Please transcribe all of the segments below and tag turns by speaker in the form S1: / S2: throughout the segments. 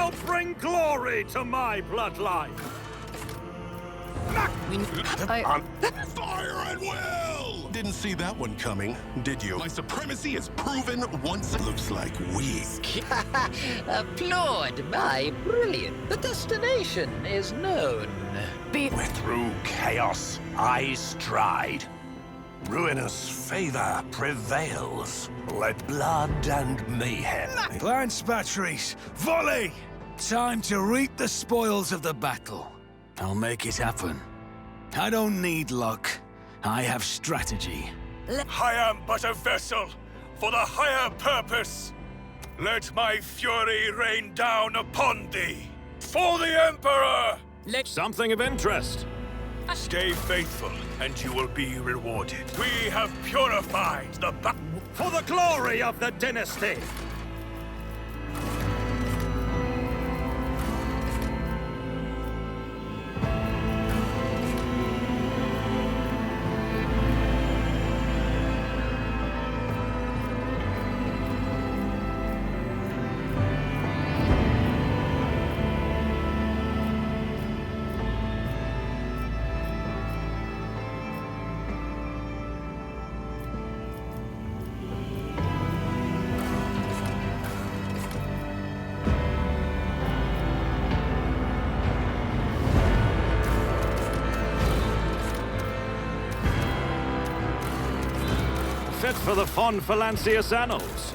S1: shall bring glory to my bloodline!
S2: Fire at will! Didn't see that one coming, did you? My supremacy is proven once. Looks like we.
S3: Applaud my brilliant. The destination is known.
S4: We're through chaos. I stride. Ruinous favor prevails. Let blood and mayhem.
S5: Lance batteries, volley! Time to reap the spoils of the battle. I'll make it happen. I don't need luck. I have strategy.
S1: I am but a vessel for the higher purpose. Let my fury rain down upon thee. For the Emperor! Something of interest. Stay faithful, and you will be rewarded. We have purified the for the glory of the dynasty! Fit for the Fon Phalancius annals.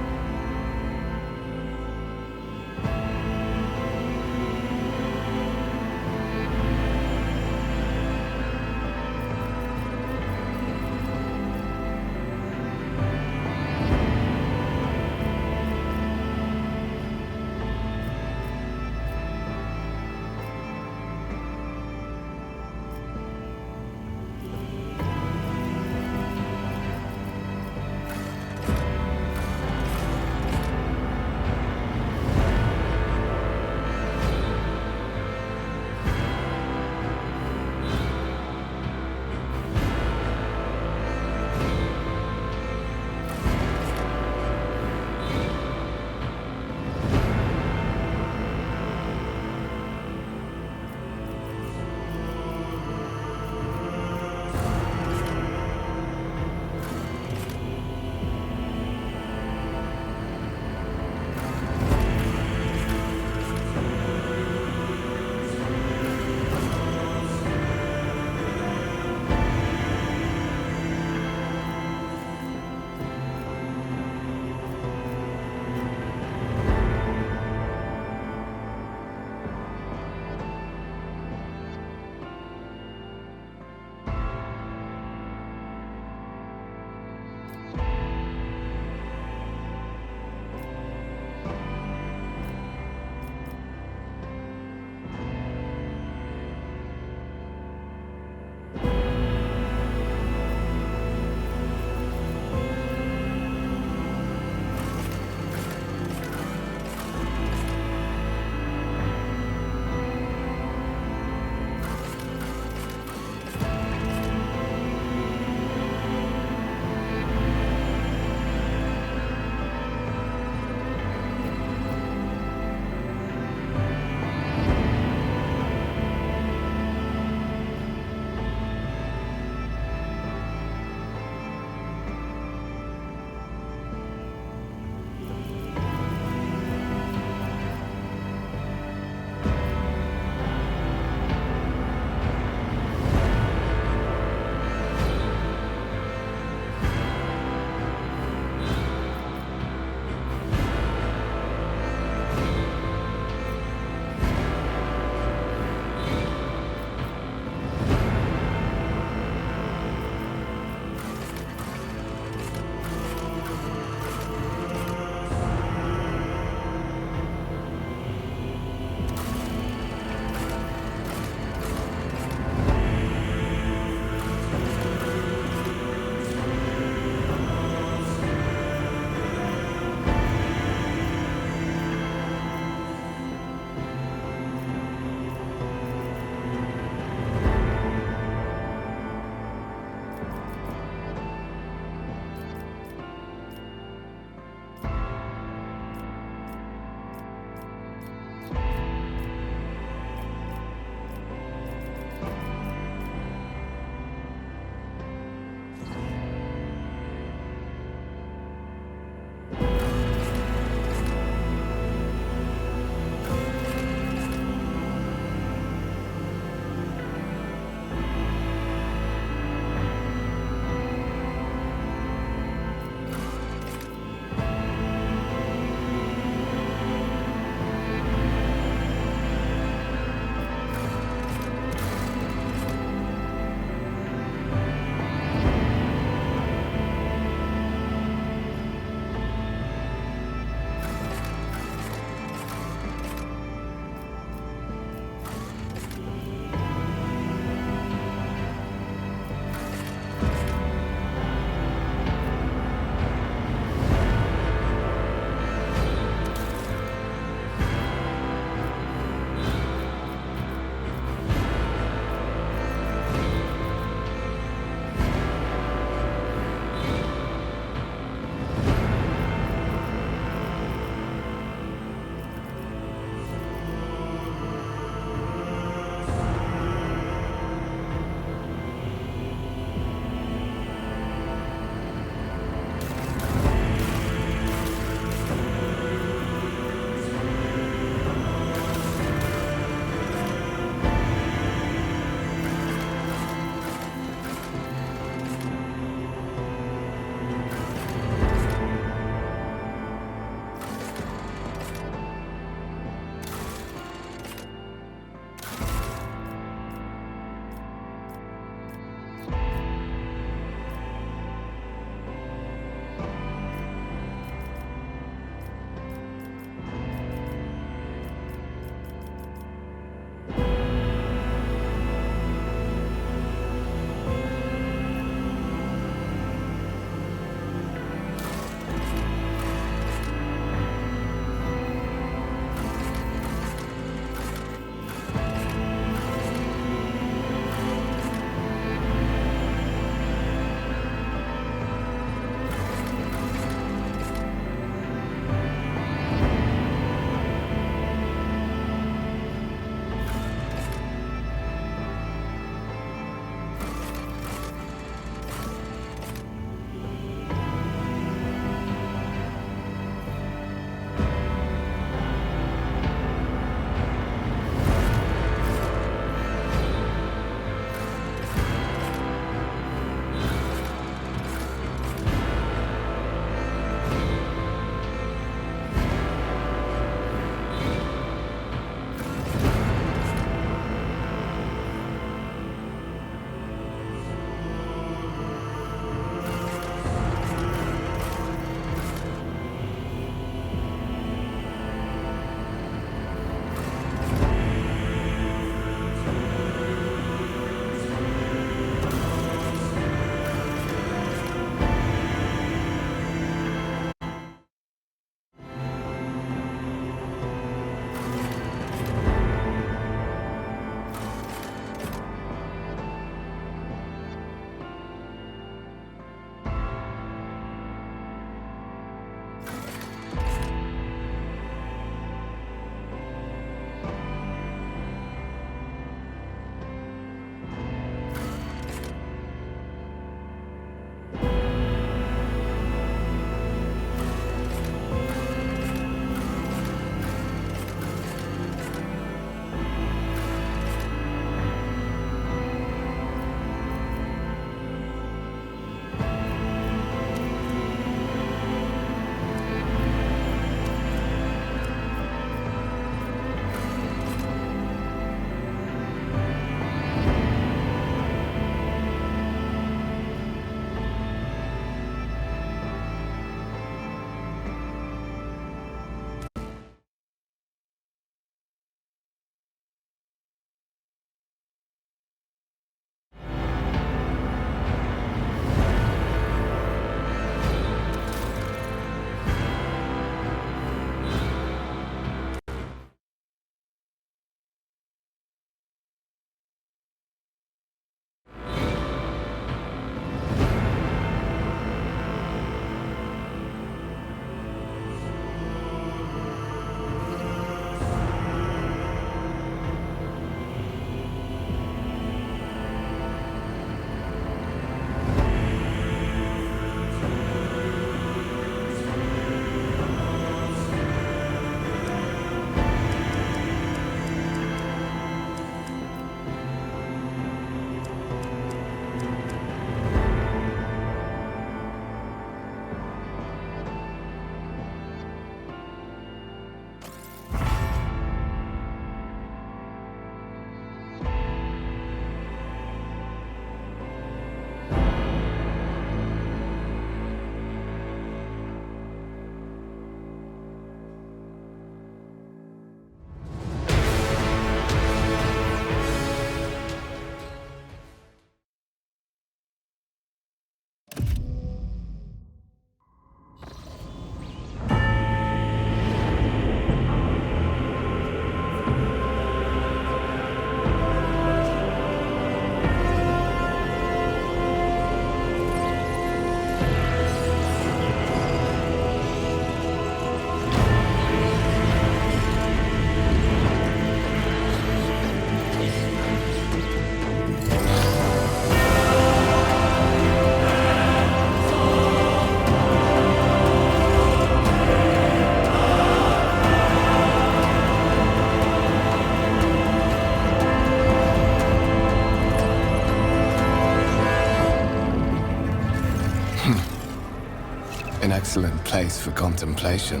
S6: place for contemplation.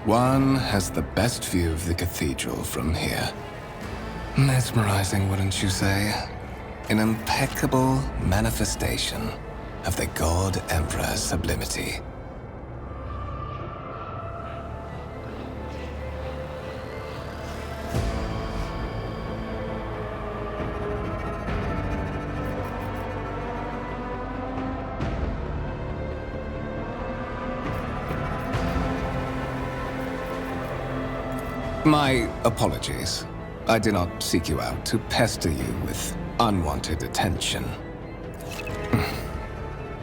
S6: One has the best view of the cathedral from here. Mesmerizing, wouldn't you say? An impeccable manifestation of the God Emperor's sublimity. My apologies. I did not seek you out to pester you with unwanted attention.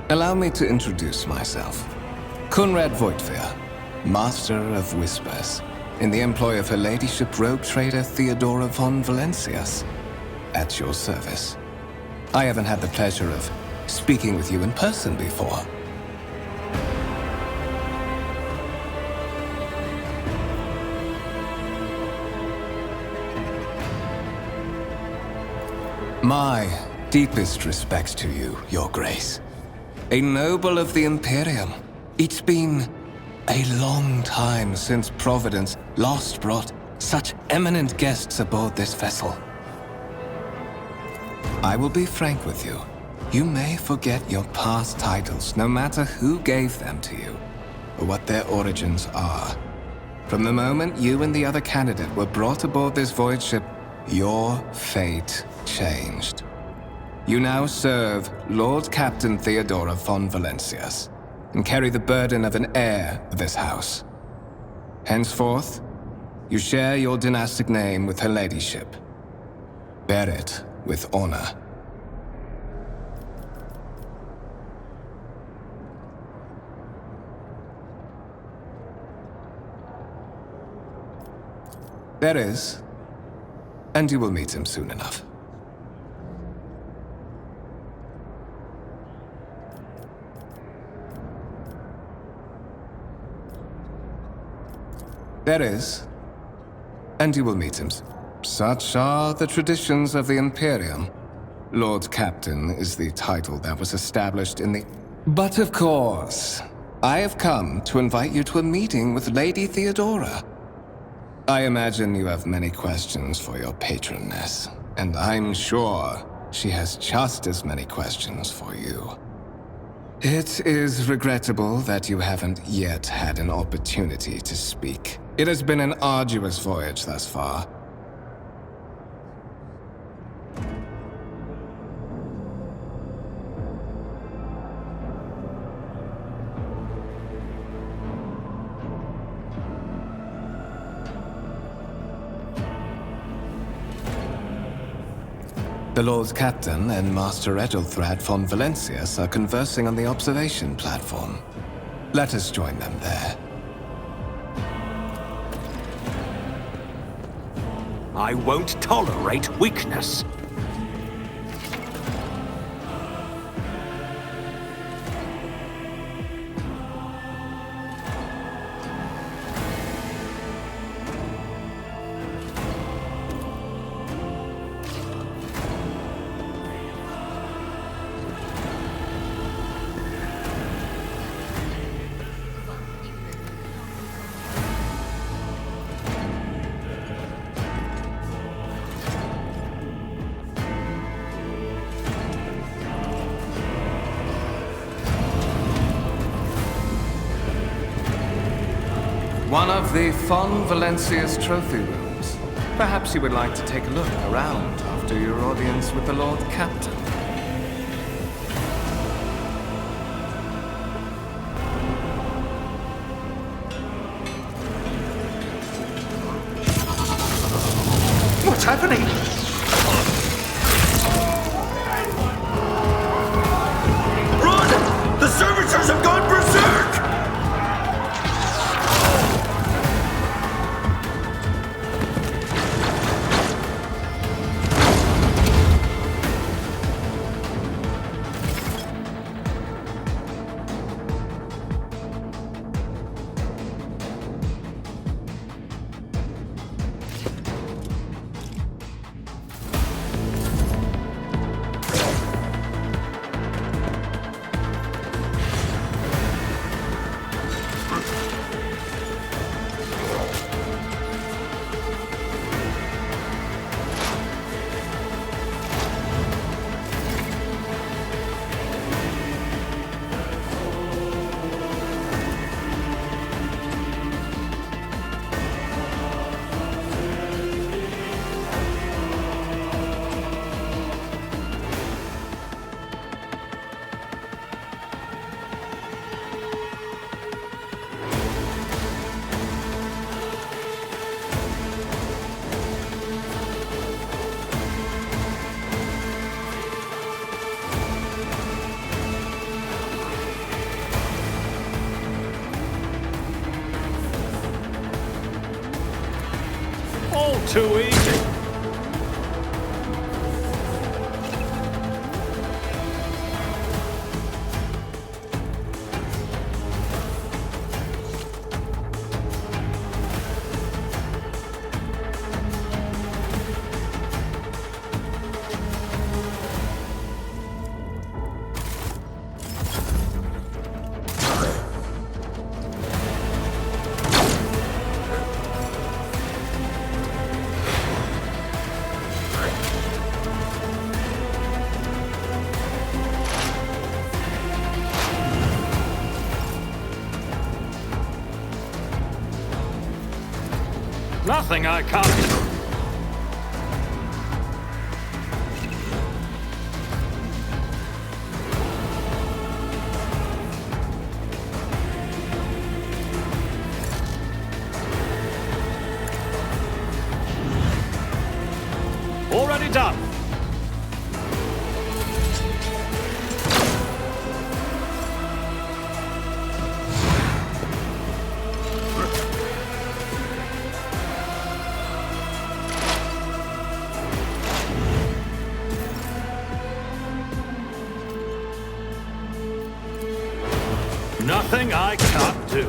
S6: Allow me to introduce myself. Conrad Voigtveer, Master of Whispers, in the employ of Her Ladyship rogue trader Theodora von Valencias. At your service. I haven't had the pleasure of speaking with you in person before. My deepest respects to you, Your Grace. A noble of the Imperium. It's been a long time since Providence last brought such eminent guests aboard this vessel. I will be frank with you. You may forget your past titles, no matter who gave them to you, or what their origins are. From the moment you and the other candidate were brought aboard this voyage ship, your fate changed. You now serve Lord Captain Theodora von Valencias, and carry the burden of an heir of this house. Henceforth, you share your dynastic name with Her Ladyship. Bear it with honor. There is, and you will meet him soon enough. There is, and you will meet him. Such are the traditions of the Imperium. Lord Captain is the title that was established in the... But of course, I have come to invite you to a meeting with Lady Theodora. I imagine you have many questions for your patroness, and I'm sure she has just as many questions for you. It is regrettable that you haven't yet had an opportunity to speak. It has been an arduous voyage thus far. The Lord Captain and Master Ethelthrad von Valencias are conversing on the observation platform. Let us join them there.
S4: I won't tolerate weakness.
S6: One of the von Valencia's trophy rooms. Perhaps you would like to take a look around after your audience with the Lord Captain.
S5: What's happening?
S7: Run! The servitors have gone berserk!
S1: all too easy. Nothing I can't do. Already done. Nothing I can't do.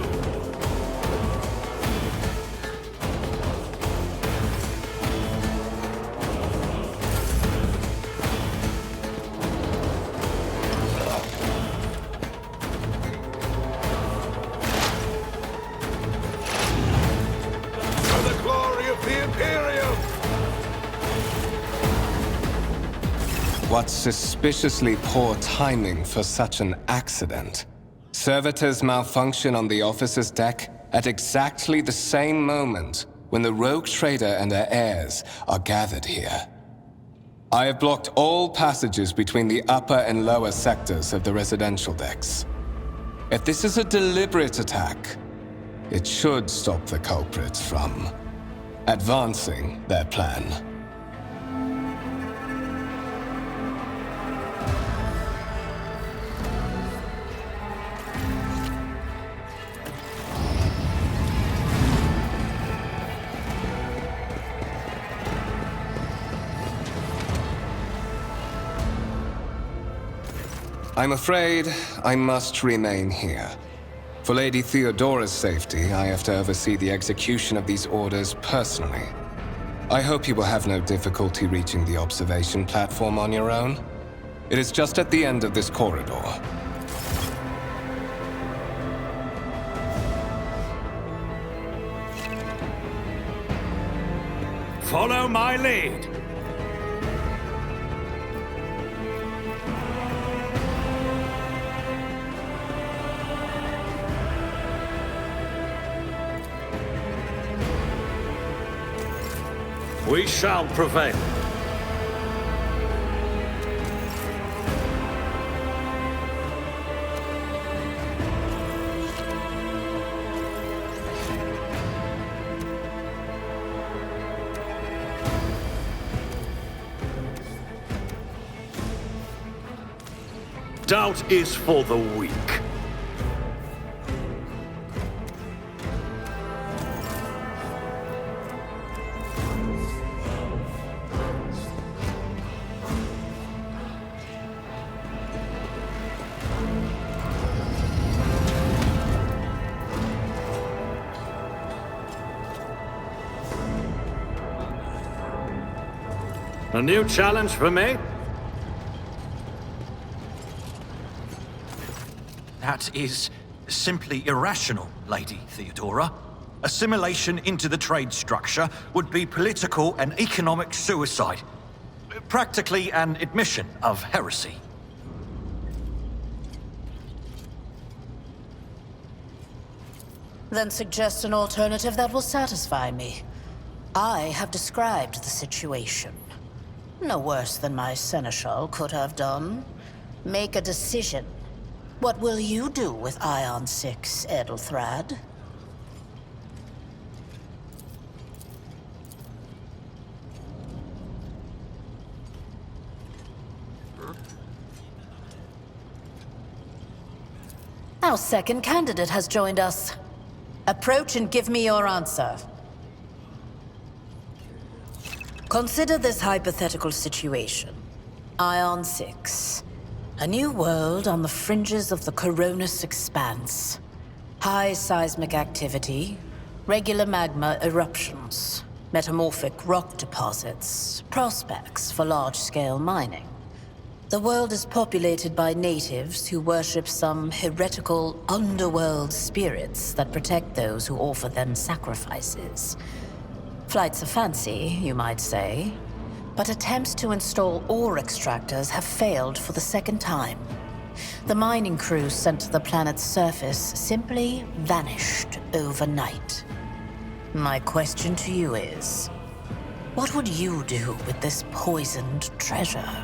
S7: For the glory of the Imperium!
S6: What suspiciously poor timing for such an accident. Servitors malfunction on the officer's deck at exactly the same moment when the rogue trader and her heirs are gathered here. I have blocked all passages between the upper and lower sectors of the residential decks. If this is a deliberate attack, it should stop the culprits from advancing their plan. I'm afraid I must remain here. For Lady Theodora's safety, I have to oversee the execution of these orders personally. I hope you will have no difficulty reaching the observation platform on your own. It is just at the end of this corridor.
S1: Follow my lead. We shall prevail. Doubt is for the weak. A new challenge for me?
S8: That is simply irrational, Lady Theodora. Assimilation into the trade structure would be political and economic suicide. Practically an admission of heresy.
S9: Then suggest an alternative that will satisfy me. I have described the situation. No worse than my seneschal could have done. Make a decision. What will you do with Ion 6, Edelthrad? Our second candidate has joined us. Approach and give me your answer. Consider this hypothetical situation. Ion 6. A new world on the fringes of the Coronis expanse. High seismic activity, regular magma eruptions, metamorphic rock deposits, prospects for large-scale mining. The world is populated by natives who worship some heretical underworld spirits that protect those who offer them sacrifices. Flights of fancy, you might say, but attempts to install ore extractors have failed for the second time. The mining crews sent to the planet's surface simply vanished overnight. My question to you is, what would you do with this poisoned treasure?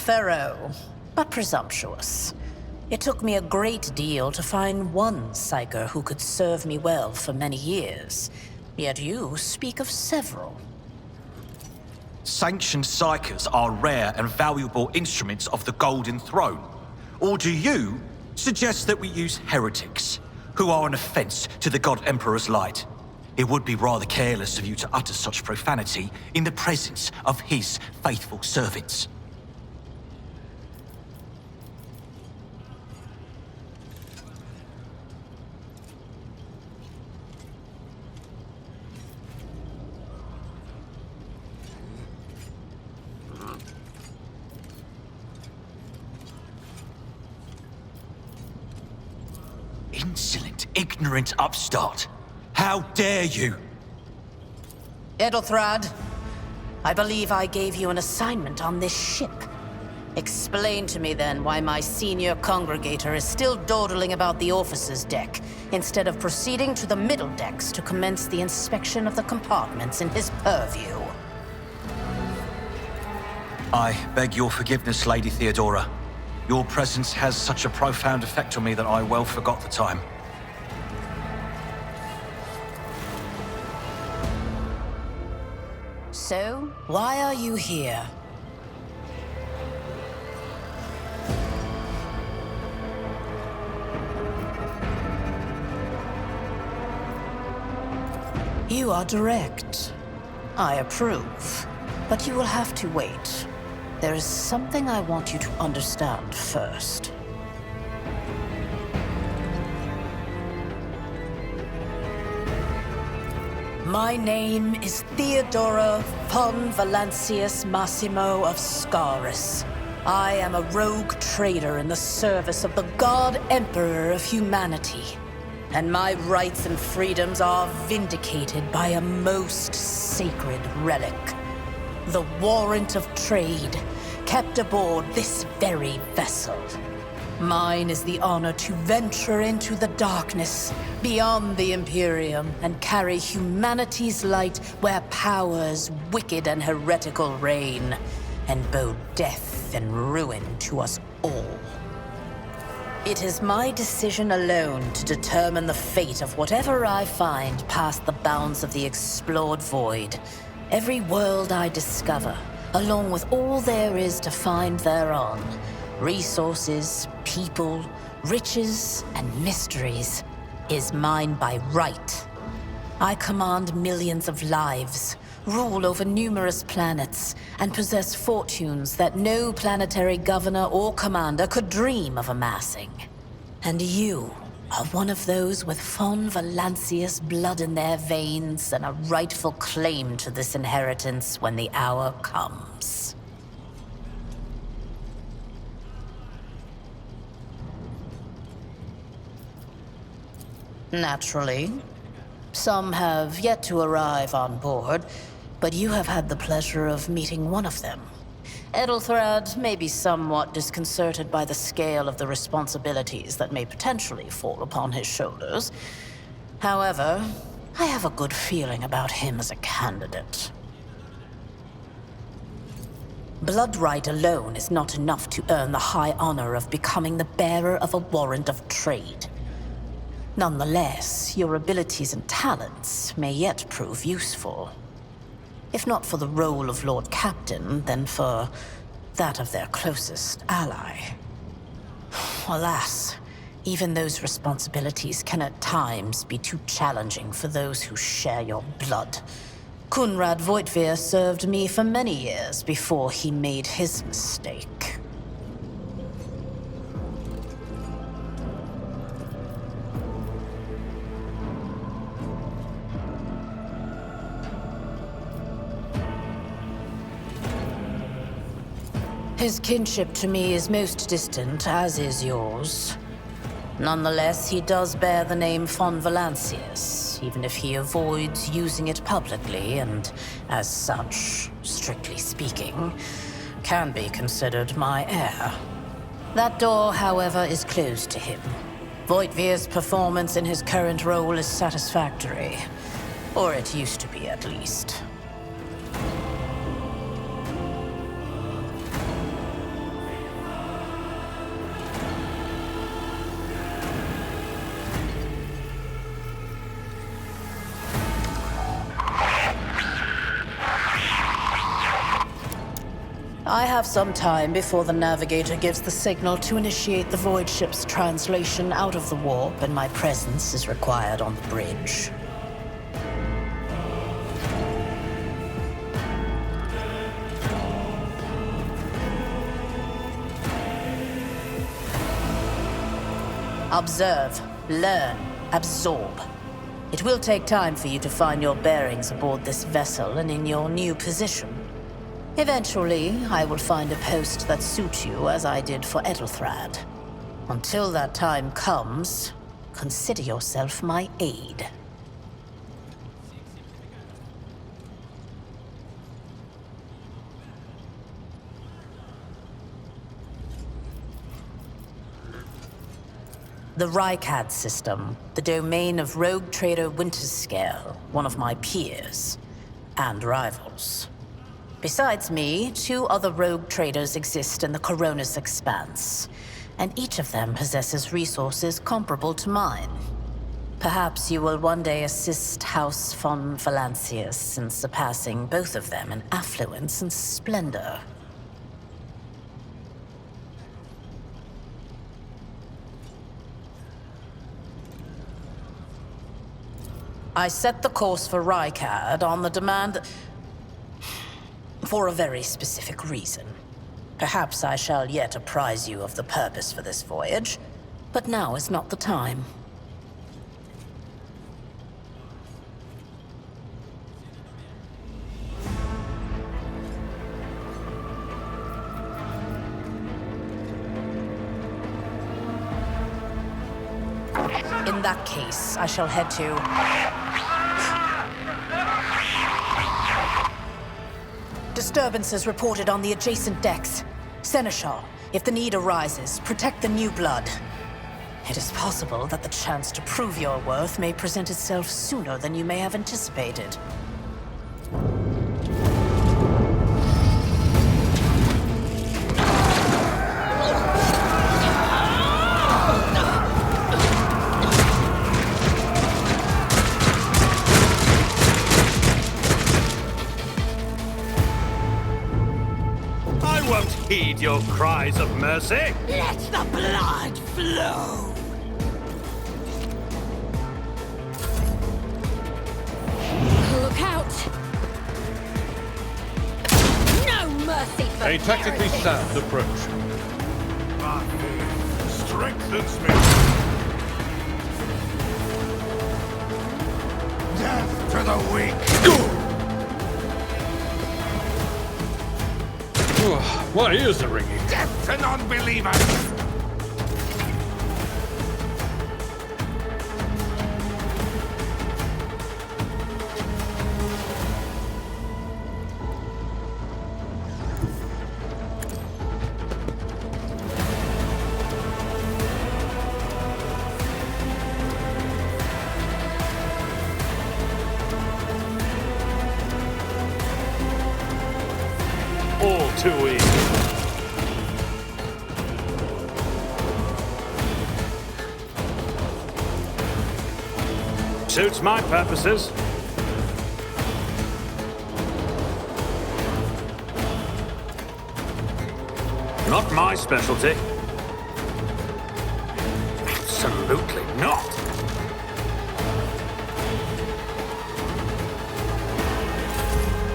S9: Thorough, but presumptuous. It took me a great deal to find one psyker who could serve me well for many years. Yet you speak of several.
S8: Sanctioned psykers are rare and valuable instruments of the Golden Throne. Or do you suggest that we use heretics, who are an offense to the God Emperor's light? It would be rather careless of you to utter such profanity in the presence of his faithful servants. Insolent, ignorant upstart. How dare you?
S9: Edelthrad, I believe I gave you an assignment on this ship. Explain to me then why my senior congregator is still dawdling about the officer's deck, instead of proceeding to the middle decks to commence the inspection of the compartments in his purview.
S8: I beg your forgiveness, Lady Theodora. Your presence has such a profound effect on me that I well forgot the time.
S9: So, why are you here? You are direct. I approve. But you will have to wait. There is something I want you to understand first. My name is Theodora von Valancius Massimo of Scaris. I am a rogue trader in the service of the God Emperor of humanity. And my rights and freedoms are vindicated by a most sacred relic. The warrant of trade, kept aboard this very vessel. Mine is the honor to venture into the darkness, beyond the Imperium, and carry humanity's light where powers wicked and heretical reign, and bow death and ruin to us all. It is my decision alone to determine the fate of whatever I find past the bounds of the explored void. Every world I discover, along with all there is to find thereon. Resources, people, riches, and mysteries. is mine by right. I command millions of lives, rule over numerous planets, and possess fortunes that no planetary governor or commander could dream of amassing. And you are one of those with Von Valancius blood in their veins and a rightful claim to this inheritance when the hour comes. Naturally, some have yet to arrive on board, but you have had the pleasure of meeting one of them. Ethelthrad may be somewhat disconcerted by the scale of the responsibilities that may potentially fall upon his shoulders. However, I have a good feeling about him as a candidate. Blood right alone is not enough to earn the high honor of becoming the bearer of a warrant of trade. Nonetheless, your abilities and talents may yet prove useful. If not for the role of Lord Captain, then for that of their closest ally. Alas, even those responsibilities can at times be too challenging for those who share your blood. Kunrad Voitvir served me for many years before he made his mistake. His kinship to me is most distant, as is yours. Nonetheless, he does bear the name Von Valancius, even if he avoids using it publicly, and as such, strictly speaking, can be considered my heir. That door, however, is closed to him. Voitvir's performance in his current role is satisfactory. Or it used to be, at least. I have some time before the navigator gives the signal to initiate the void ship's translation out of the warp, and my presence is required on the bridge. Observe, learn, absorb. It will take time for you to find your bearings aboard this vessel and in your new position. Eventually, I will find a post that suits you as I did for Ethelthrad. Until that time comes, consider yourself my aide. The Rykad system, the domain of rogue trader Winterscale, one of my peers, and rivals. Besides me, 2 other rogue traders exist in the Coronis Expanse, and each of them possesses resources comparable to mine. Perhaps you will one day assist House von Valancius in surpassing both of them in affluence and splendor. I set the course for Rykad on the demand for a very specific reason. Perhaps I shall yet apprise you of the purpose for this voyage, but now is not the time. In that case, I shall head to... Disturbances reported on the adjacent decks. Seneschal, if the need arises, protect the new blood. It is possible that the chance to prove your worth may present itself sooner than you may have anticipated.
S4: Heed your cries of mercy.
S9: Let the blood flow!
S10: Look out! No mercy for
S1: A tactically
S10: heretics.
S1: sound approach.
S7: My faith strengthens me. Death to the weak.
S1: My ears are ringing.
S7: Death to non-believers.
S4: All too easy. Suits my purposes. Not my specialty. Absolutely not.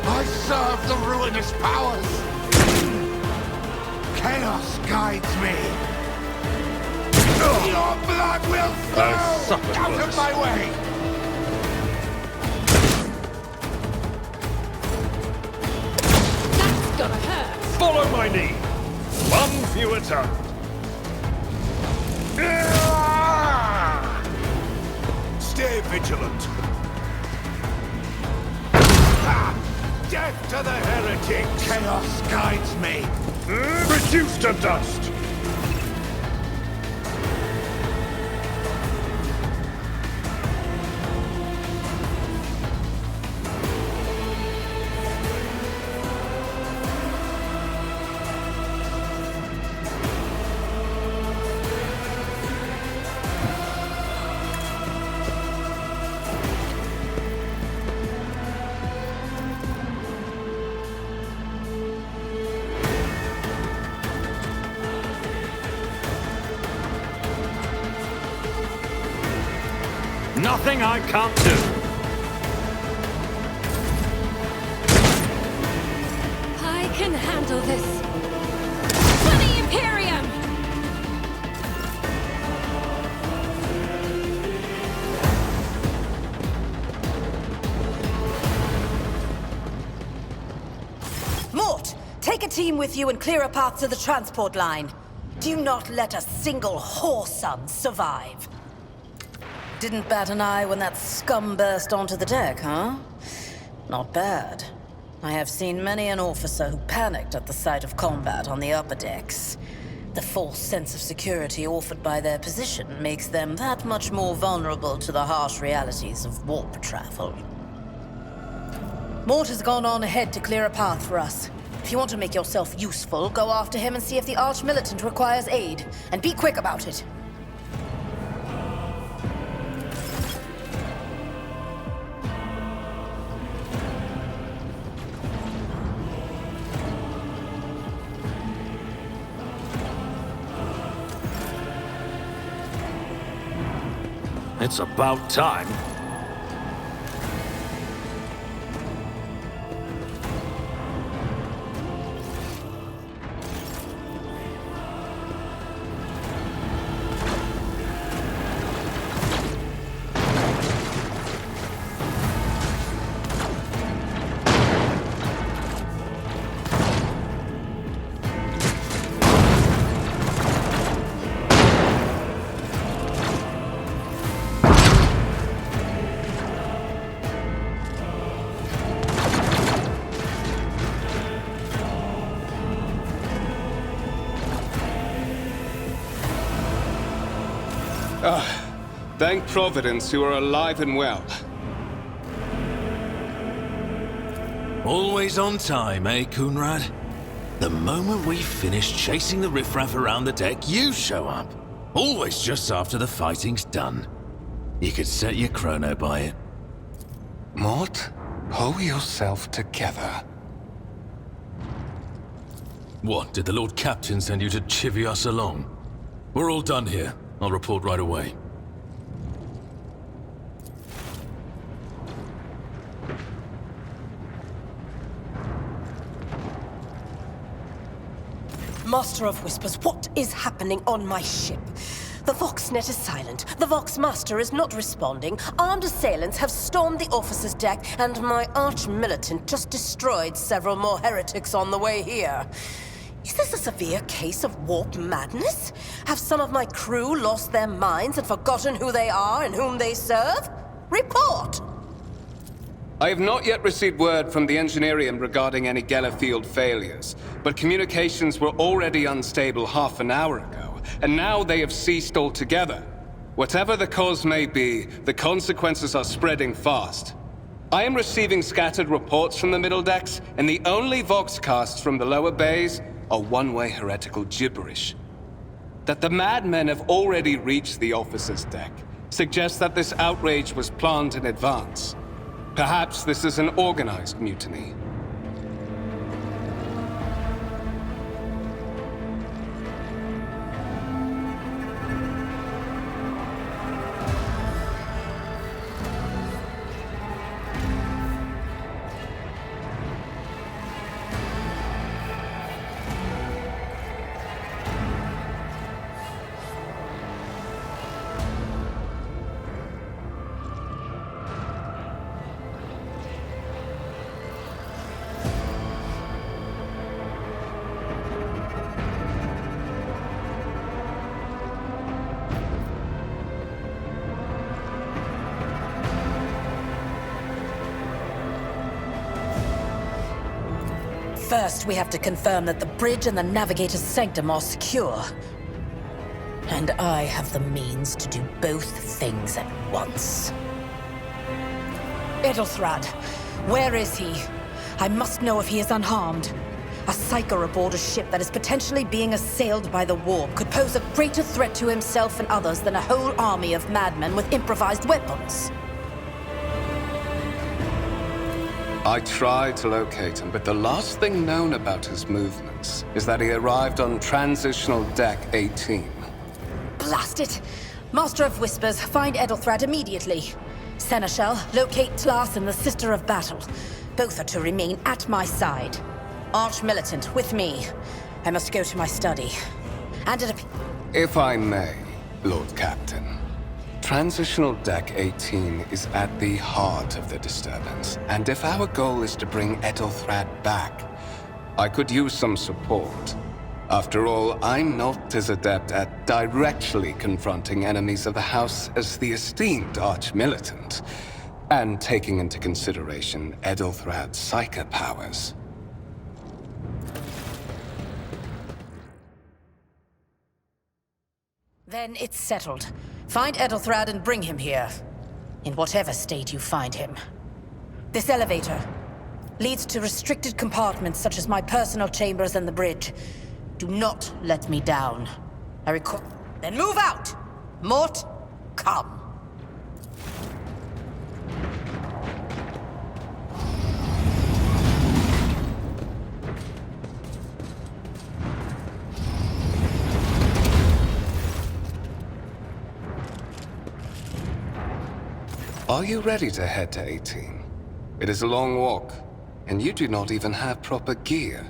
S7: I serve the ruinous powers. Chaos guides me. Your blood will flow out of my way.
S10: That's gonna hurt.
S1: Follow my lead. One fewer tongue.
S7: Stay vigilant. Death to the heretic! Chaos guides me.
S1: Reduced to dust.
S4: Nothing I can't do.
S10: I can handle this. For the Imperium!
S9: Mort, take a team with you and clear a path to the transport line. Do not let a single whoreson survive. Didn't bat an eye when that scum burst onto the deck, huh? Not bad. I have seen many an officer who panicked at the sight of combat on the upper decks. The false sense of security offered by their position makes them that much more vulnerable to the harsh realities of warp travel. Mort has gone on ahead to clear a path for us. If you want to make yourself useful, go after him and see if the Arch-Militant requires aid. And be quick about it.
S4: It's about time.
S6: Thank Providence you are alive and well.
S5: Always on time, eh, Coonrad? The moment we finish chasing the riffraff around the deck, you show up. Always just after the fighting's done. You could set your chrono by it.
S6: Mort, pull yourself together.
S5: What, did the Lord Captain send you to chivvy us along? We're all done here. I'll report right away.
S11: Master of Whispers, what is happening on my ship? The Voxnet is silent. The Voxmaster is not responding. Armed assailants have stormed the officer's deck, and my arch-militant just destroyed several more heretics on the way here. Is this a severe case of warp madness? Have some of my crew lost their minds and forgotten who they are and whom they serve? Report!
S6: I have not yet received word from the Engineerium regarding any Geller field failures, but communications were already unstable half an hour ago, and now they have ceased altogether. Whatever the cause may be, the consequences are spreading fast. I am receiving scattered reports from the middle decks, and the only Voxcasts from the lower bays are one-way heretical gibberish. That the madmen have already reached the officer's deck suggests that this outrage was planned in advance. Perhaps this is an organized mutiny.
S11: First, we have to confirm that the bridge and the navigator's sanctum are secure. And I have the means to do both things at once. Edelthrad, where is he? I must know if he is unharmed. A psyker aboard a ship that is potentially being assailed by the warp could pose a greater threat to himself and others than a whole army of madmen with improvised weapons.
S6: I tried to locate him, but the last thing known about his movements is that he arrived on Transitional Deck 18.
S11: Blast it! Master of Whispers, find Edelthrad immediately. Seneschal, locate Tlas and the Sister of Battle. Both are to remain at my side. Arch-militant, with me. I must go to my study. And it
S6: If I may, Lord Captain. Transitional Deck 18 is at the heart of the disturbance, and if our goal is to bring Edelthrad back, I could use some support. After all, I'm not as adept at directly confronting enemies of the House as the esteemed Arch-Militant, and taking into consideration Edelthrad's psychic powers.
S11: Then it's settled. Find Edelthrad and bring him here. In whatever state you find him. This elevator leads to restricted compartments such as my personal chambers and the bridge. Do not let me down. I request. Then move out! Mort, come.
S6: Are you ready to head to 18? It is a long walk, and you do not even have proper gear.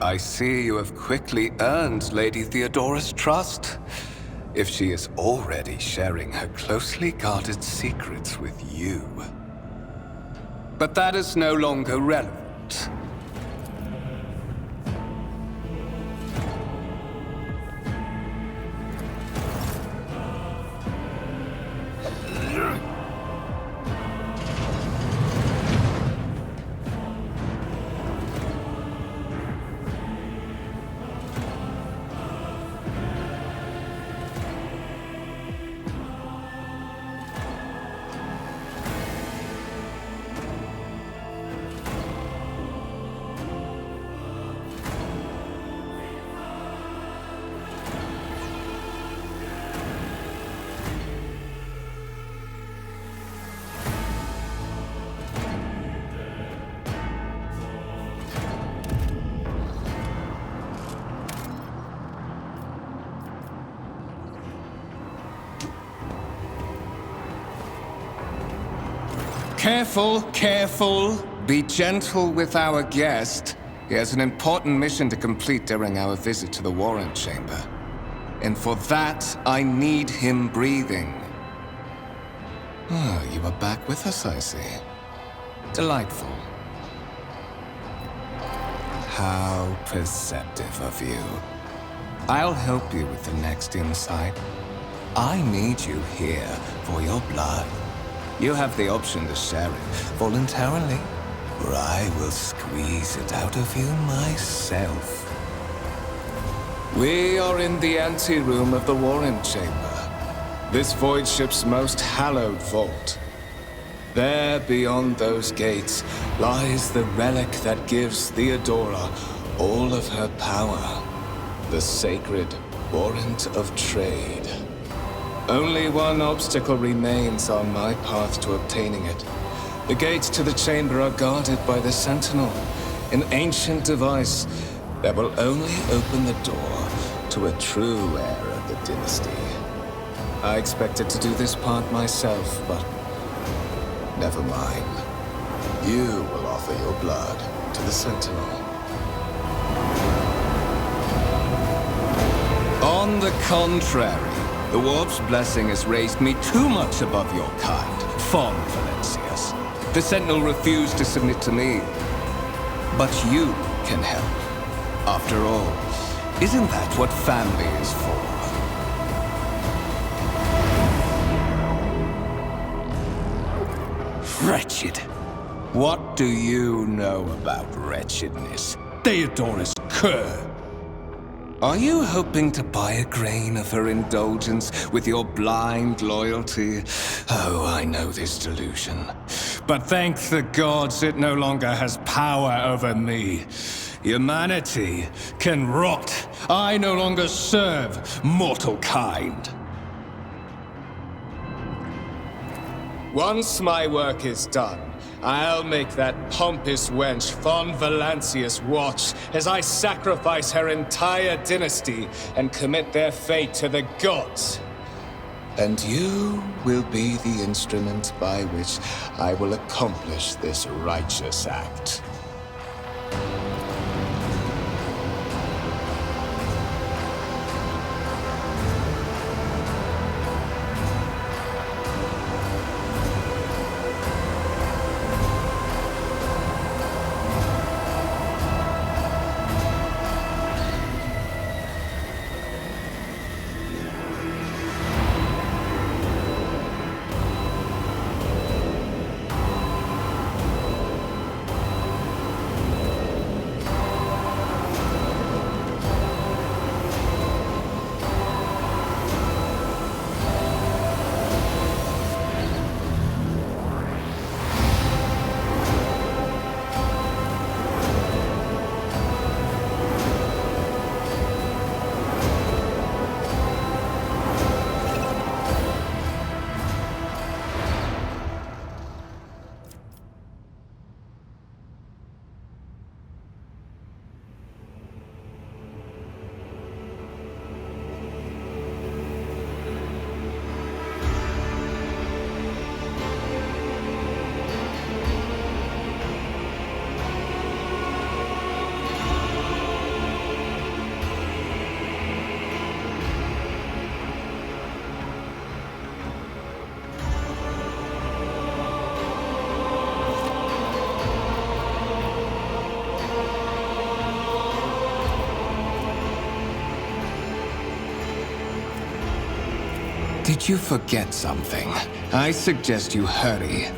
S6: I see you have quickly earned Lady Theodora's trust. If she is already sharing her closely guarded secrets with you. But that is no longer relevant. Careful, careful. Be gentle with our guest. He has an important mission to complete during our visit to the Warrant Chamber. And for that, I need him breathing. Oh, you are back with us, I see. Delightful. How perceptive of you. I'll help you with the next insight. I need you here for your blood. You have the option to share it voluntarily, or I will squeeze it out of you myself. We are in the anteroom of the Warrant Chamber, this void ship's most hallowed vault. There, beyond those gates, lies the relic that gives Theodora all of her power. The sacred Warrant of Trade. Only one obstacle remains on my path to obtaining it. The gates to the chamber are guarded by the Sentinel, an ancient device that will only open the door to a true heir of the dynasty. I expected to do this part myself, but never mind. You will offer your blood to the Sentinel. On the contrary, the Warp's blessing has raised me too much above your kind, fond Valencius. The Sentinel refused to submit to me. But you can help. After all, isn't that what family is for? Wretched. What do you know about wretchedness? Theodora's cur. Are you hoping to buy a grain of her indulgence with your blind loyalty? Oh, I know this delusion. But thank the gods it no longer has power over me. Humanity can rot. I no longer serve mortal kind. Once my work is done, I'll make that pompous wench Von Valancius watch as I sacrifice her entire dynasty and commit their fate to the gods. And you will be the instrument by which I will accomplish this righteous act. Did you forget something? I suggest you hurry.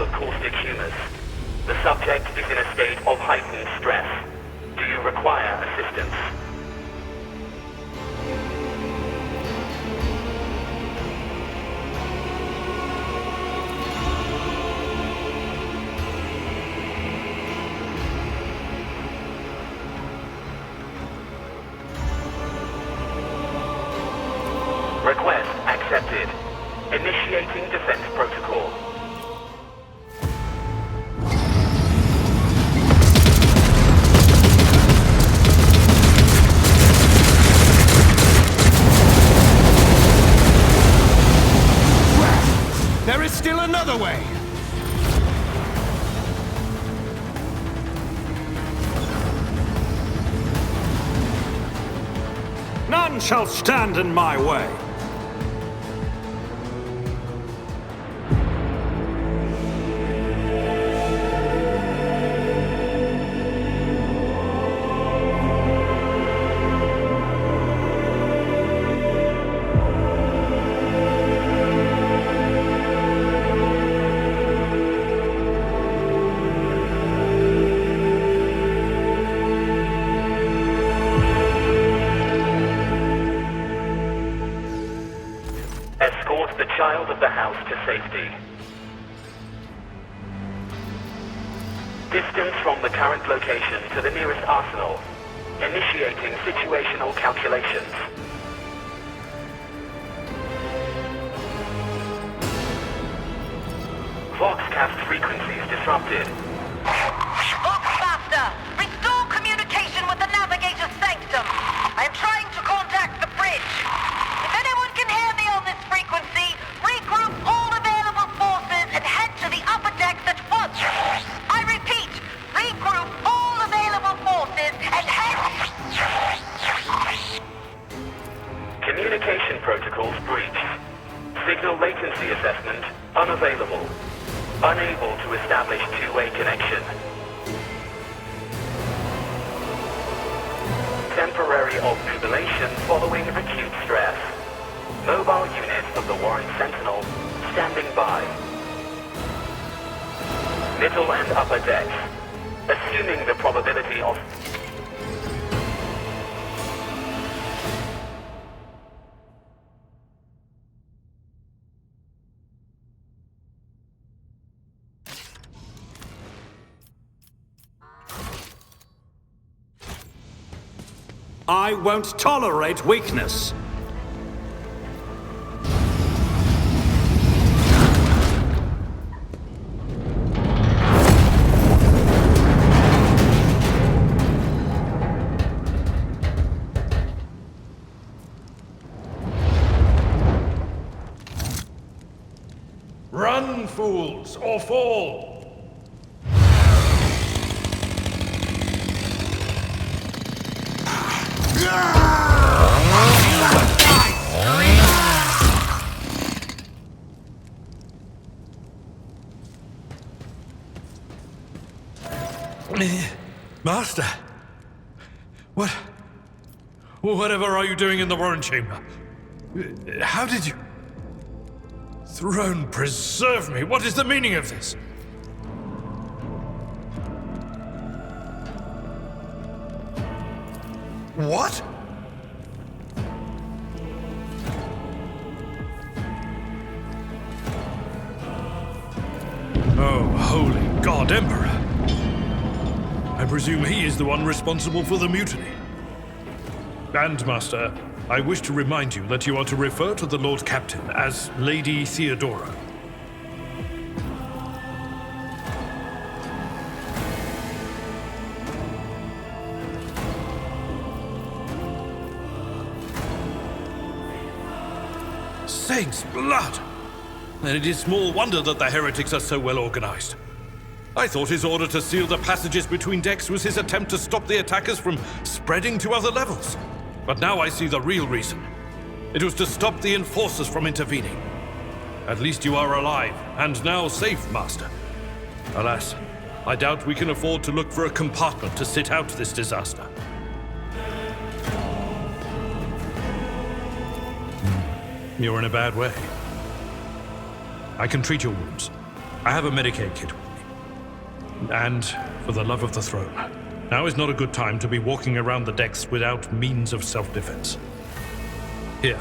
S12: of caustic humors. The subject is in a state of heightened stress. Do you require assistance? Request accepted. Initiating defense protocol.
S7: There is still another way!
S4: None shall stand in my way.
S12: Escort the child of the house to safety. Distance from the current location to the nearest arsenal. Initiating situational calculations. Voxcast frequencies disrupted.
S13: Voxmaster, restore communication with the navigator's sanctum. I am trying to contact the bridge. If anyone can hear me on this frequency, regroup all available forces and head to the upper decks at once. I repeat, regroup all available forces and head...
S12: Communication protocols breached. Signal latency assessment unavailable. Unable to establish two-way connection. Temporary obnubilation following acute stress. Mobile units of the Warren Sentinel standing by. Middle and upper decks. Assuming the probability of...
S4: I won't tolerate weakness.
S1: Run, fools, or fall!
S14: Master! Whatever are you doing in the Warren Chamber? How did you... Throne preserve me! What is the meaning of this? What? Oh, holy God, Emperor! I presume he is the one responsible for the mutiny. And, Master, I wish to remind you that you are to refer to the Lord Captain as Lady Theodora. Saints' blood! Then it is small wonder that the heretics are so well organized. I thought his order to seal the passages between decks was his attempt to stop the attackers from spreading to other levels. But now I see the real reason. It was to stop the enforcers from intervening. At least you are alive, and now safe, Master. Alas, I doubt we can afford to look for a compartment to sit out this disaster. You're in a bad way. I can treat your wounds. I have a Medicaid kit with me. And for the love of the throne, now is not a good time to be walking around the decks without means of self-defense. Here.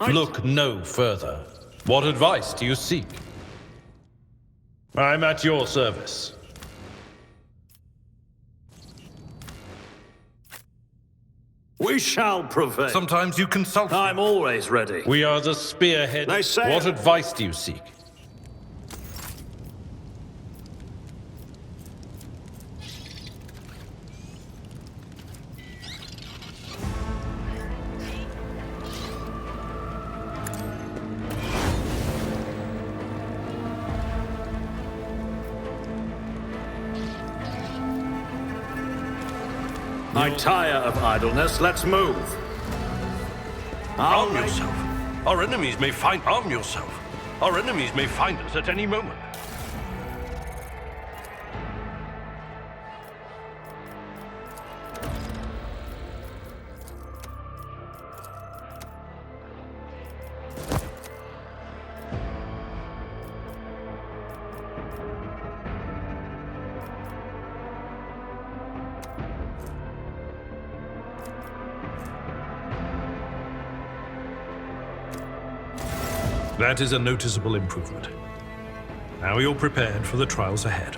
S15: Look no further. What advice do you seek? I'm at your service.
S4: We shall prevail.
S14: Sometimes you consult.
S4: I'm always ready.
S15: We are the spearhead.
S4: They say...
S15: What advice do you seek?
S4: I tire of idleness. Let's move.
S14: Arm yourself. Our enemies may find... Arm yourself. Our enemies may find us at any moment. That is a noticeable improvement. Now you're prepared for the trials ahead.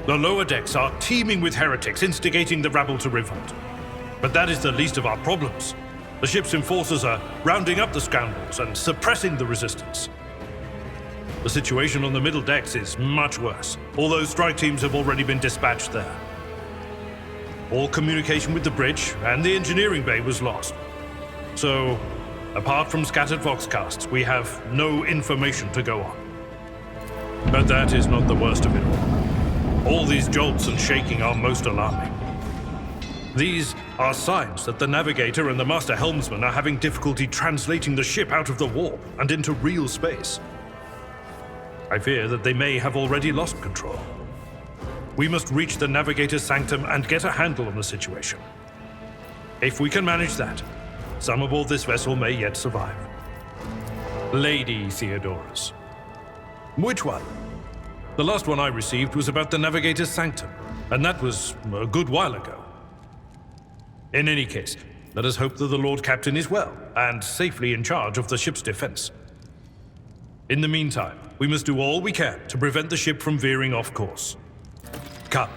S14: The lower decks are teeming with heretics instigating the rabble to revolt. But that is the least of our problems. The ship's enforcers are rounding up the scoundrels and suppressing the resistance. The situation on the middle decks is much worse, although strike teams have already been dispatched there. All communication with the bridge and the engineering bay was lost. So, apart from scattered voxcasts, we have no information to go on. But that is not the worst of it all. All these jolts and shaking are most alarming. These are signs that the navigator and the master helmsman are having difficulty translating the ship out of the warp and into real space. I fear that they may have already lost control. We must reach the navigator's sanctum and get a handle on the situation. If we can manage that, some aboard this vessel may yet survive. Lady Theodoras. Which one? The last one I received was about the navigator's sanctum, and that was a good while ago. In any case, let us hope that the Lord Captain is well and safely in charge of the ship's defense. In the meantime, we must do all we can to prevent the ship from veering off course. Come.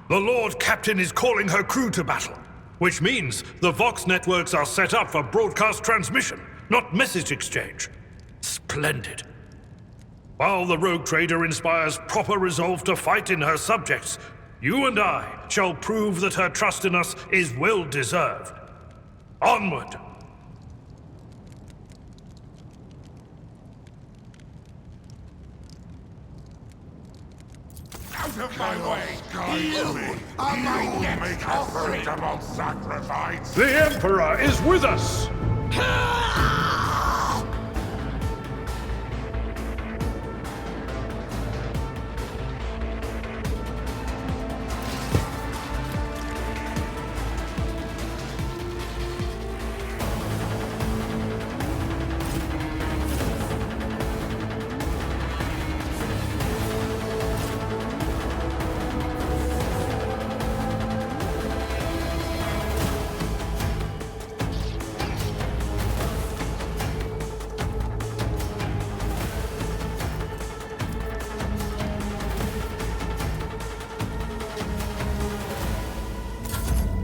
S14: The Lord Captain is calling her crew to battle, which means the Vox networks are set up for broadcast transmission, not message exchange. Splendid. While the rogue trader inspires proper resolve to fight in her subjects, you and I shall prove that her trust in us is well deserved. Onward!
S7: Out of my way, you are my next offering. Sacrifice.
S1: The Emperor is with us!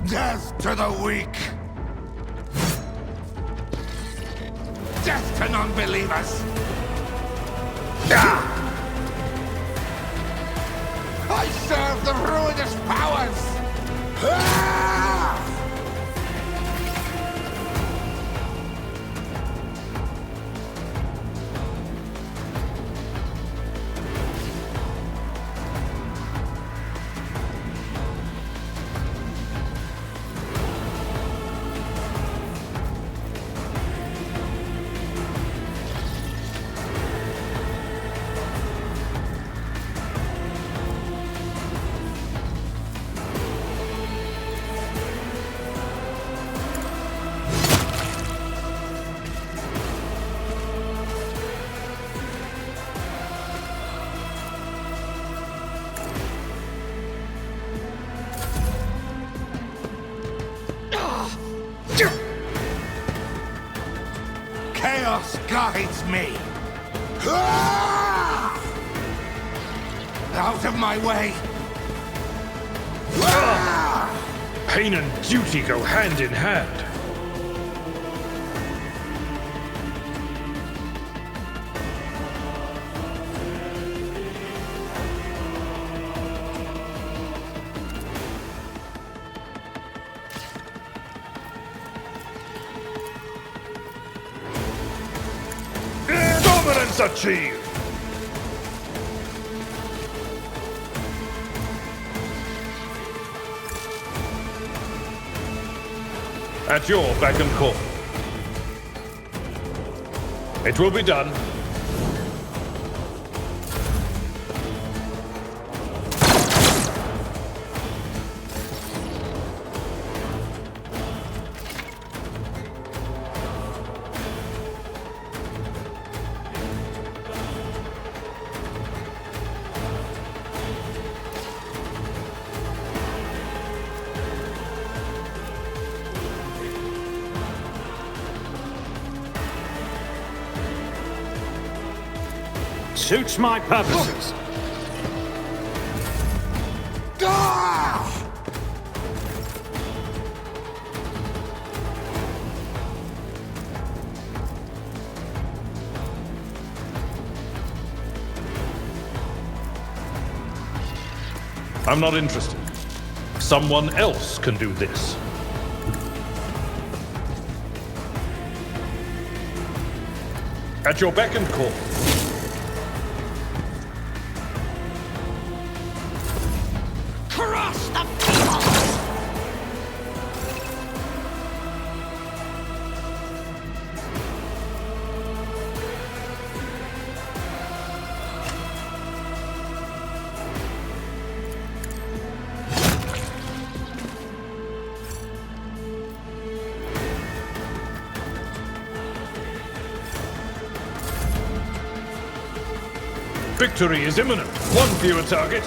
S7: Death to the weak! Death to non-believers! I serve the ruinous powers! Chaos guides me! Out of my way!
S14: Pain and duty go hand in hand. Dominance achieved! At your beck and call. It will be done.
S4: Suits my purposes.
S14: I'm not interested. Someone else can do this. At your beck and call.
S13: Crush the people!
S14: Victory is imminent. One fewer target.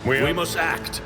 S4: We must act.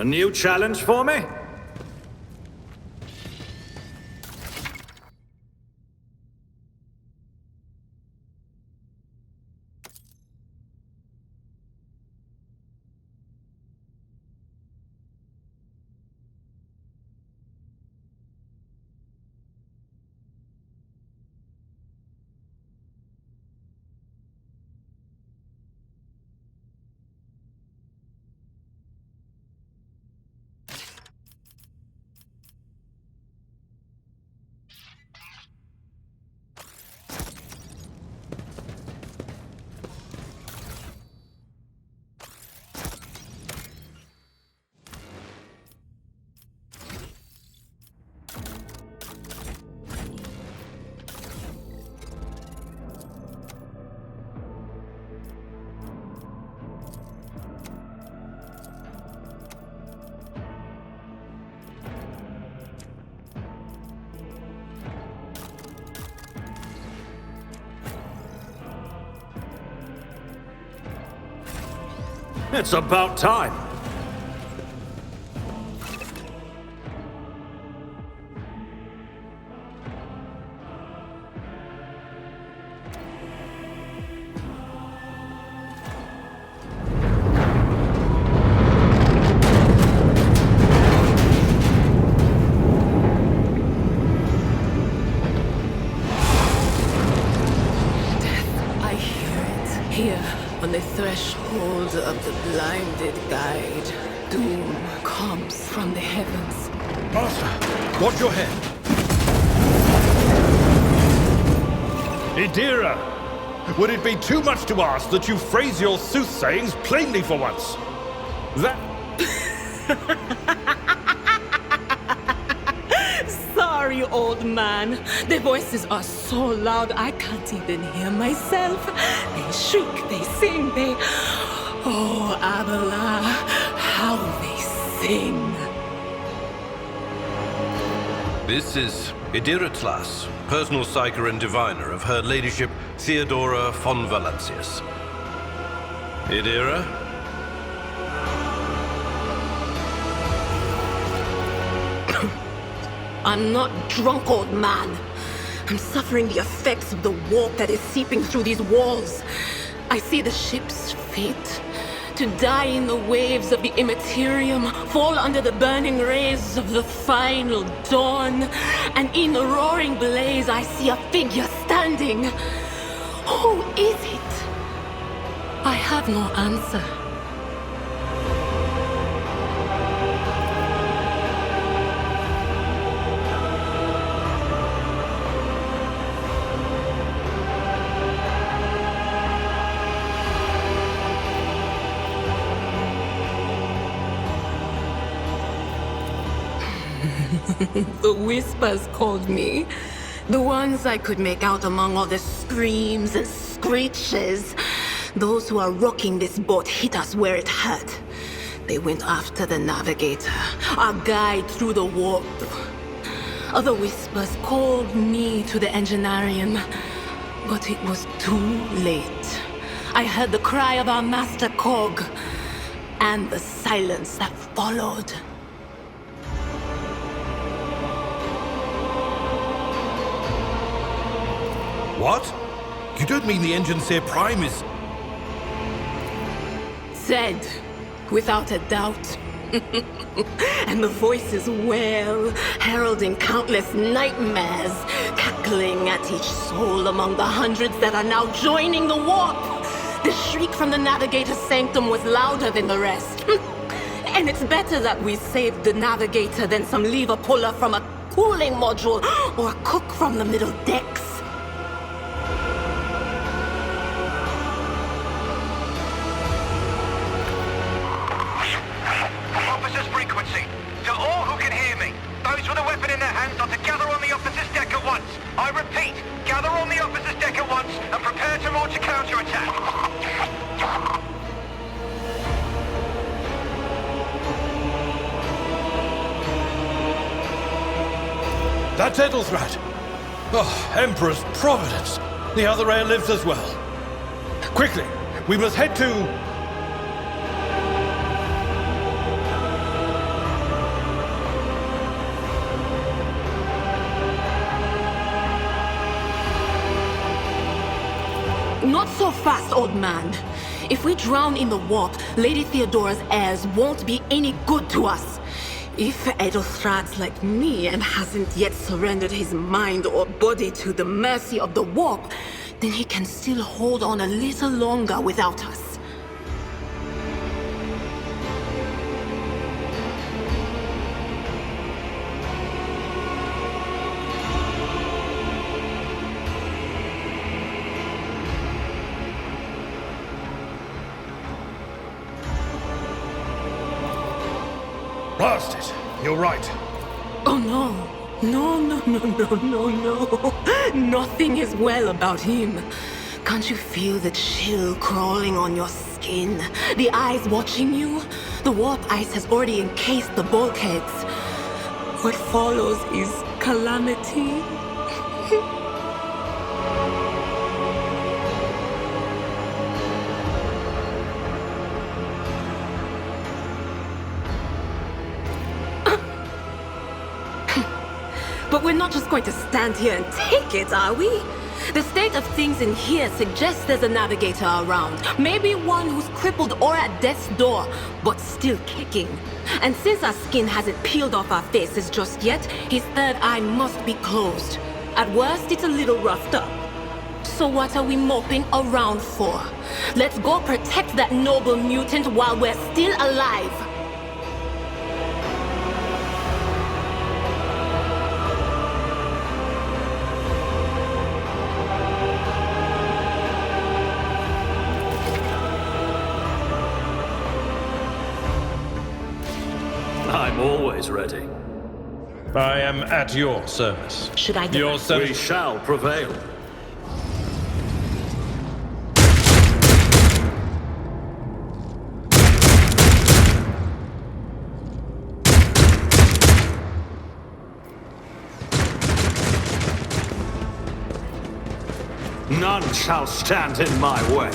S4: A new challenge for me? It's about time.
S16: I hear it. Here, on the threshold of the blinded guide, doom comes from the heavens.
S14: Master, watch your head. Idira, would it be too much to ask that you phrase your soothsayings plainly for once? That...
S16: Sorry, old man. Their voices are so loud I can't even hear myself. They shriek, they sing, they... Oh, Abela, how they sing.
S15: This is Idira Tlas, personal psyker and diviner of Her Ladyship Theodora von Valancius. Idira?
S16: I'm not drunk, old man. I'm suffering the effects of the warp that is seeping through these walls. I see the ship's fate. To die in the waves of the immaterium, fall under the burning rays of the final dawn. And in the roaring blaze, I see a figure standing. Who is it? I have no answer. The whispers called me. The ones I could make out among all the screams and screeches. Those who are rocking this boat hit us where it hurt. They went after the navigator, our guide through the warp. Other whispers called me to the enginarium, but it was too late. I heard the cry of our master Cog, and the silence that followed.
S14: What? You don't mean the Enginseer Prime is...
S16: Said, without a doubt. And the voices wail, heralding countless nightmares, cackling at each soul among the hundreds that are now joining the warp. The shriek from the Navigator's sanctum was louder than the rest. And it's better that we saved the Navigator than some lever puller from a cooling module or a cook from the middle decks.
S12: Officer's frequency. To all who can hear me, those with a weapon in their hands are to gather on the officer's deck at once. I repeat, gather on the officer's deck at once and prepare to launch a counterattack.
S14: That's Edelthrat! Oh, Emperor's Providence! The other heir lives as well. Quickly, we must head to...
S16: Not so fast, old man. If we drown in the warp, Lady Theodora's heirs won't be any good to us. If Edelstrad's like me and hasn't yet surrendered his mind or body to the mercy of the warp, then he can still hold on a little longer without us.
S1: Blast it! You're right.
S16: Oh no. No. Nothing is well about him. Can't you feel the chill crawling on your skin? The eyes watching you? The warp ice has already encased the bulkheads. What follows is calamity. But we're not just going to stand here and take it, are we? The state of things in here suggests there's a navigator around. Maybe one who's crippled or at death's door, but still kicking. And since our skin hasn't peeled off our faces just yet, his third eye must be closed. At worst, it's a little roughed up. So what are we moping around for? Let's go protect that noble mutant while we're still alive.
S4: I'm always ready.
S14: I am at your service.
S16: Should I
S14: Your service?
S4: We shall prevail. None shall stand in my way.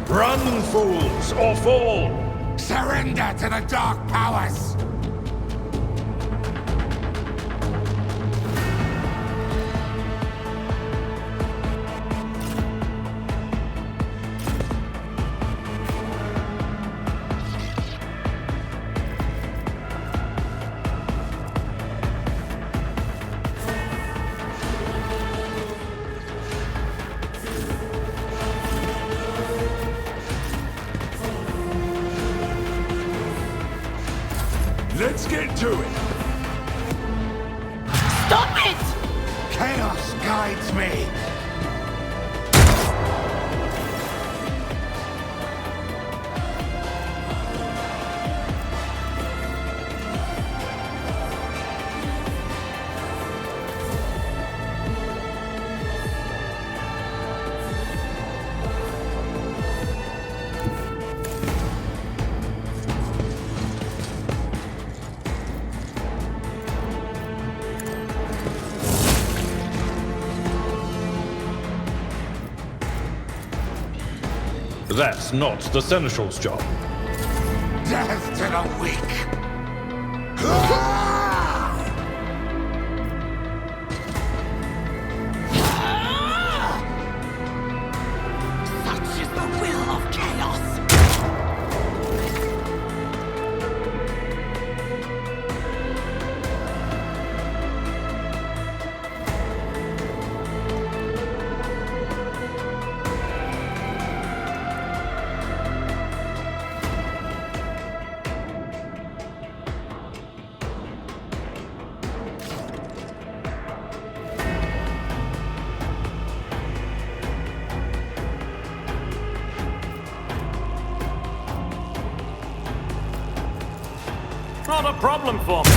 S1: Run, fools, or fall!
S7: Surrender to the dark powers!
S1: Let's get to it!
S16: Stop it!
S7: Chaos guides me!
S14: That's not the Seneschal's job.
S7: Death to the weak!
S16: Such is the will of chaos.
S4: Not a problem for me.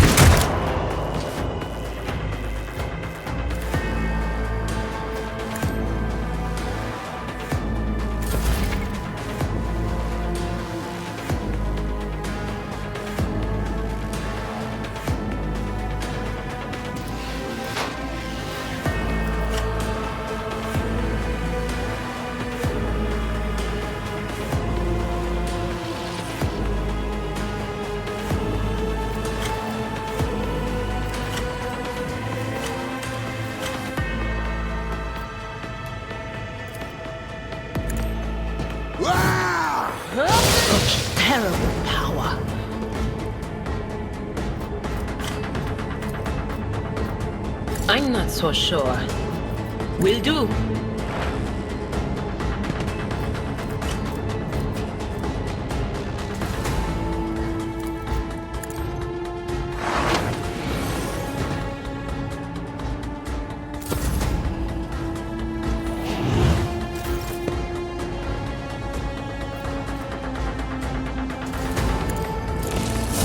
S16: Such terrible power.
S17: I'm not so sure. Will do.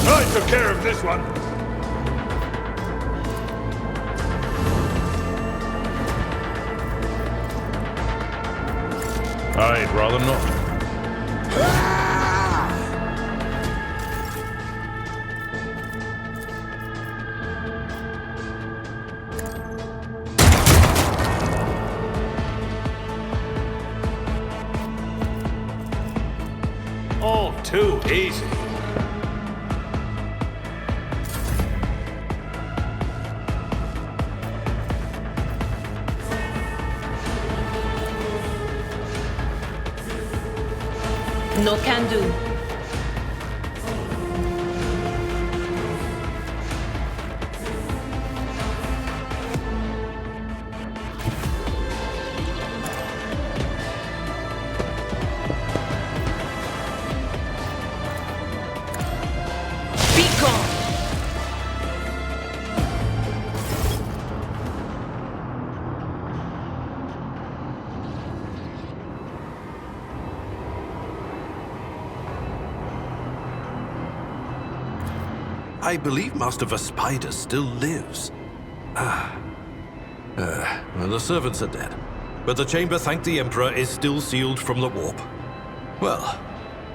S1: I took care of this one.
S14: I'd rather not.
S4: Oh, too easy.
S17: No can do. Be gone.
S15: I believe Master Vespider still lives.
S14: Well, the servants are dead. But the chamber, thank the Emperor, is still sealed from the warp. Well,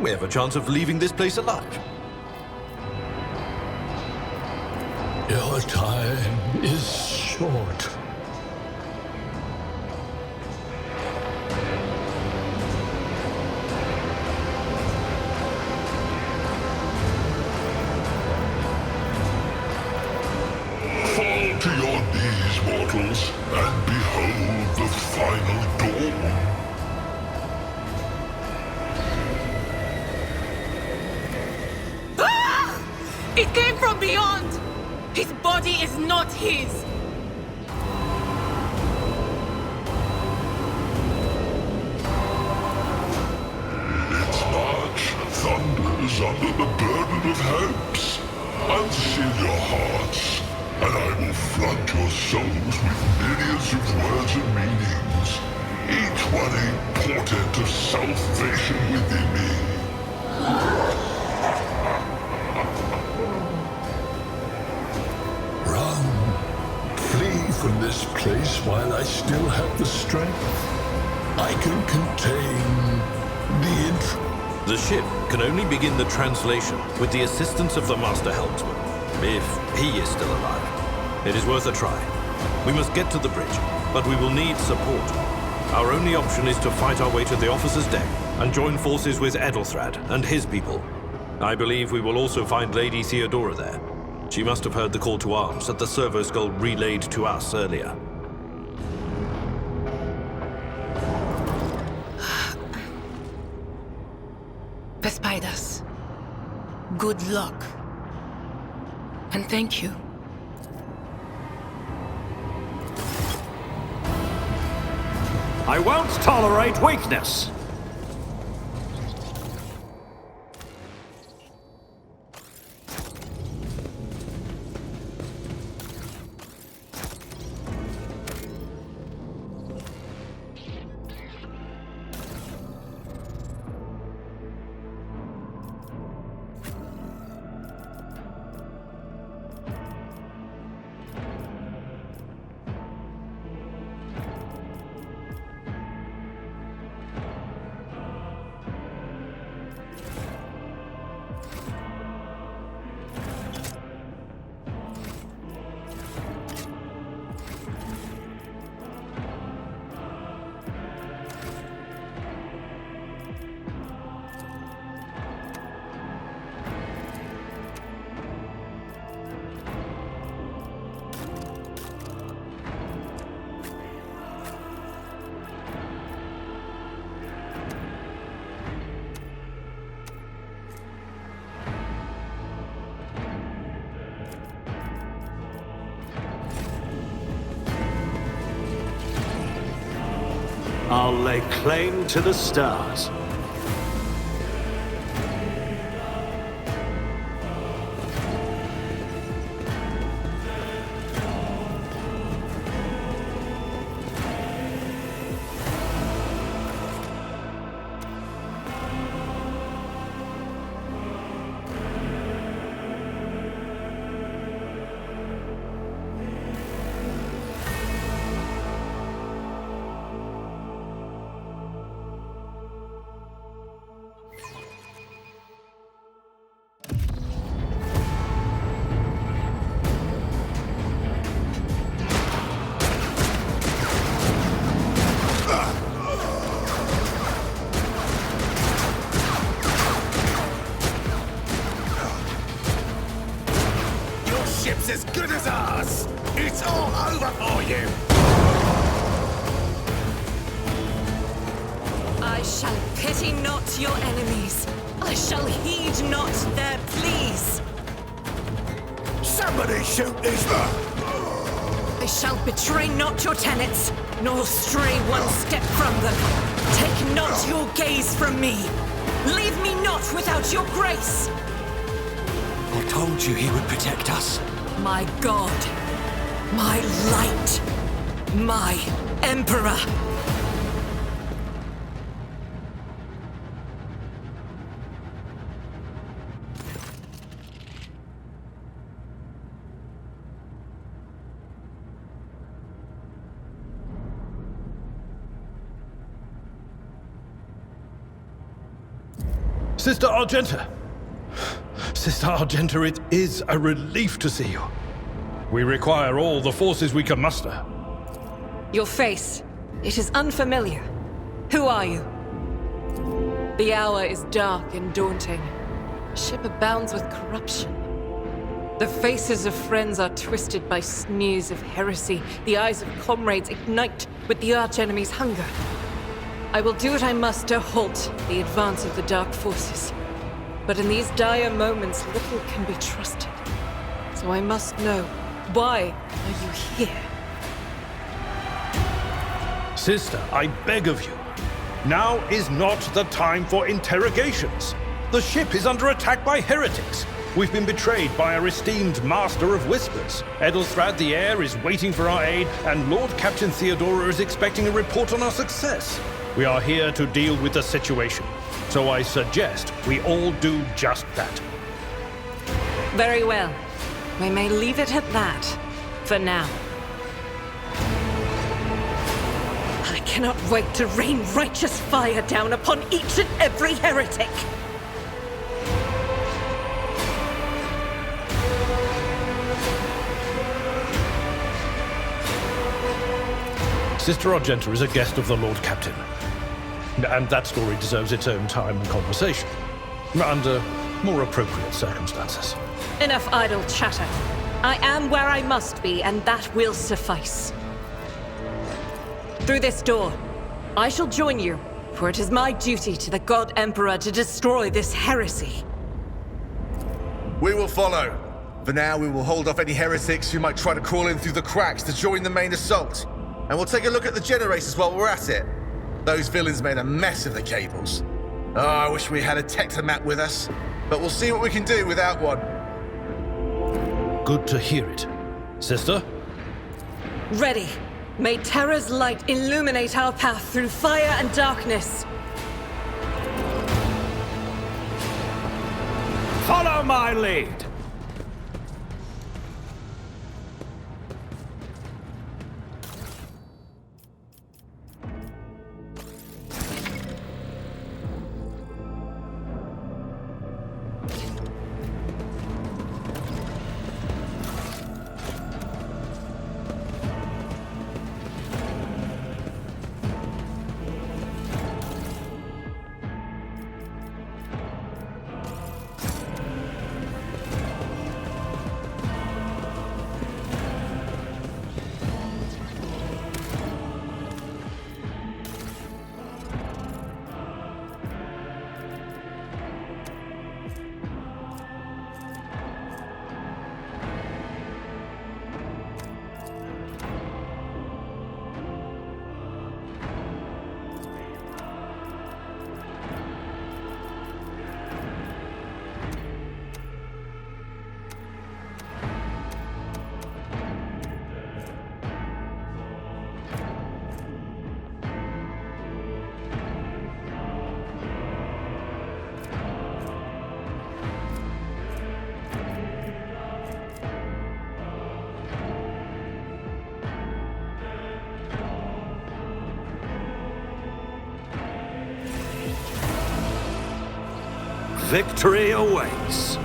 S14: we have a chance of leaving this place alive.
S7: Your time is short. Fall to your knees, mortals, and behold the final dawn.
S16: Ah! It came from beyond! His body is not his!
S7: Its march thunders under the burden of hopes. Unseal your hearts, and I will flood your souls with millions of words and meanings, each one a portent of salvation within me. Run. Flee from this place while I still have the strength. I can contain the intruder.
S14: The ship can only begin the translation with the assistance of the Master Helmsman, if he is still alive. It is worth a try. We must get to the bridge, but we will need support. Our only option is to fight our way to the officer's deck and join forces with Edelthrad and his people. I believe we will also find Lady Theodora there. She must have heard the call to arms that the servo skull relayed to us earlier.
S16: Vespidas, good luck. And thank you.
S4: I won't tolerate weakness. I'll lay claim to the stars.
S2: Ship's as good as ours! It's all over for you!
S18: I shall pity not your enemies. I shall heed not their pleas.
S2: Somebody shoot this man!
S18: I shall betray not your tenets, nor stray one step from them. Take not your gaze from me. Leave me not without your grace.
S8: I told you he would protect us.
S18: My God, my light, my Emperor.
S14: Sister Argenta! Sister Argenta, it is a relief to see you. We require all the forces we can muster.
S18: Your face, it is unfamiliar. Who are you? The hour is dark and daunting. The ship abounds with corruption. The faces of friends are twisted by sneers of heresy. The eyes of comrades ignite with the archenemy's hunger. I will do what I must to halt the advance of the dark forces. But in these dire moments, little can be trusted. So I must know, why are you here?
S14: Sister, I beg of you. Now is not the time for interrogations. The ship is under attack by heretics. We've been betrayed by our esteemed Master of Whispers. Edelstrad the Heir is waiting for our aid, and Lord Captain Theodora is expecting a report on our success. We are here to deal with the situation. So I suggest we all do just that.
S18: Very well. We may leave it at that, for now. I cannot wait to rain righteous fire down upon each and every heretic!
S14: Sister Argenta is a guest of the Lord Captain. And that story deserves its own time and conversation. Under more appropriate circumstances.
S18: Enough idle chatter. I am where I must be, and that will suffice. Through this door, I shall join you, for it is my duty to the God Emperor to destroy this heresy.
S19: We will follow. For now, we will hold off any heretics who might try to crawl in through the cracks to join the main assault. And we'll take a look at the generators while we're at it. Those villains made a mess of the cables. Oh, I wish we had a Tectomat with us. But we'll see what we can do without one.
S14: Good to hear it. Sister?
S18: Ready. May Terra's light illuminate our path through fire and darkness.
S4: Follow my lead! Victory awaits.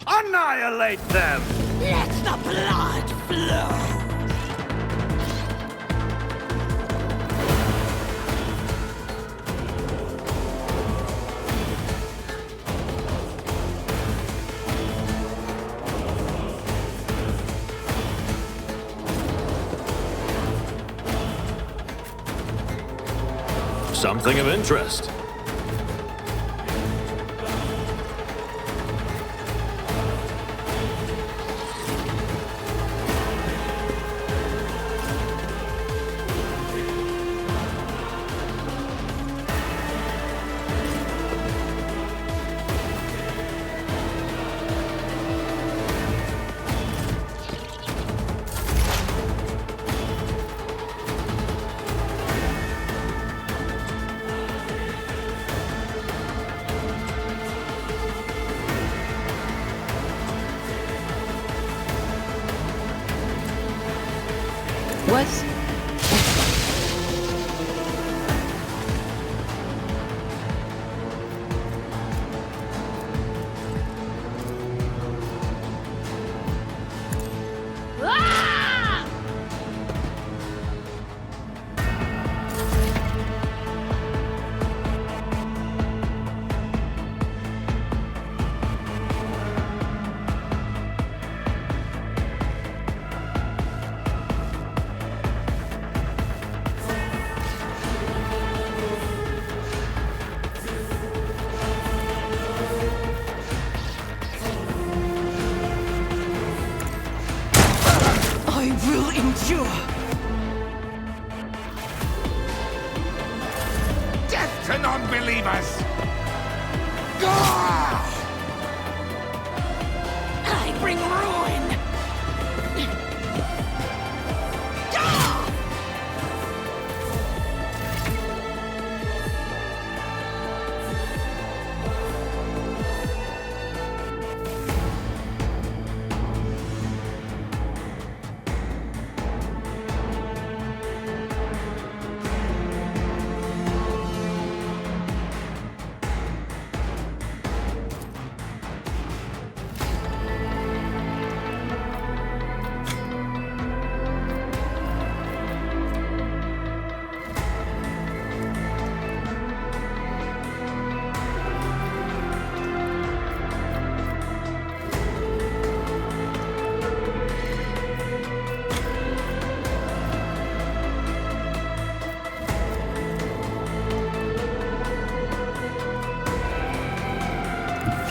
S4: Annihilate them!
S16: Let the blood flow!
S4: Something of interest.
S17: What's...
S11: I will endure!
S1: Death to non-believers!
S16: I bring ruin!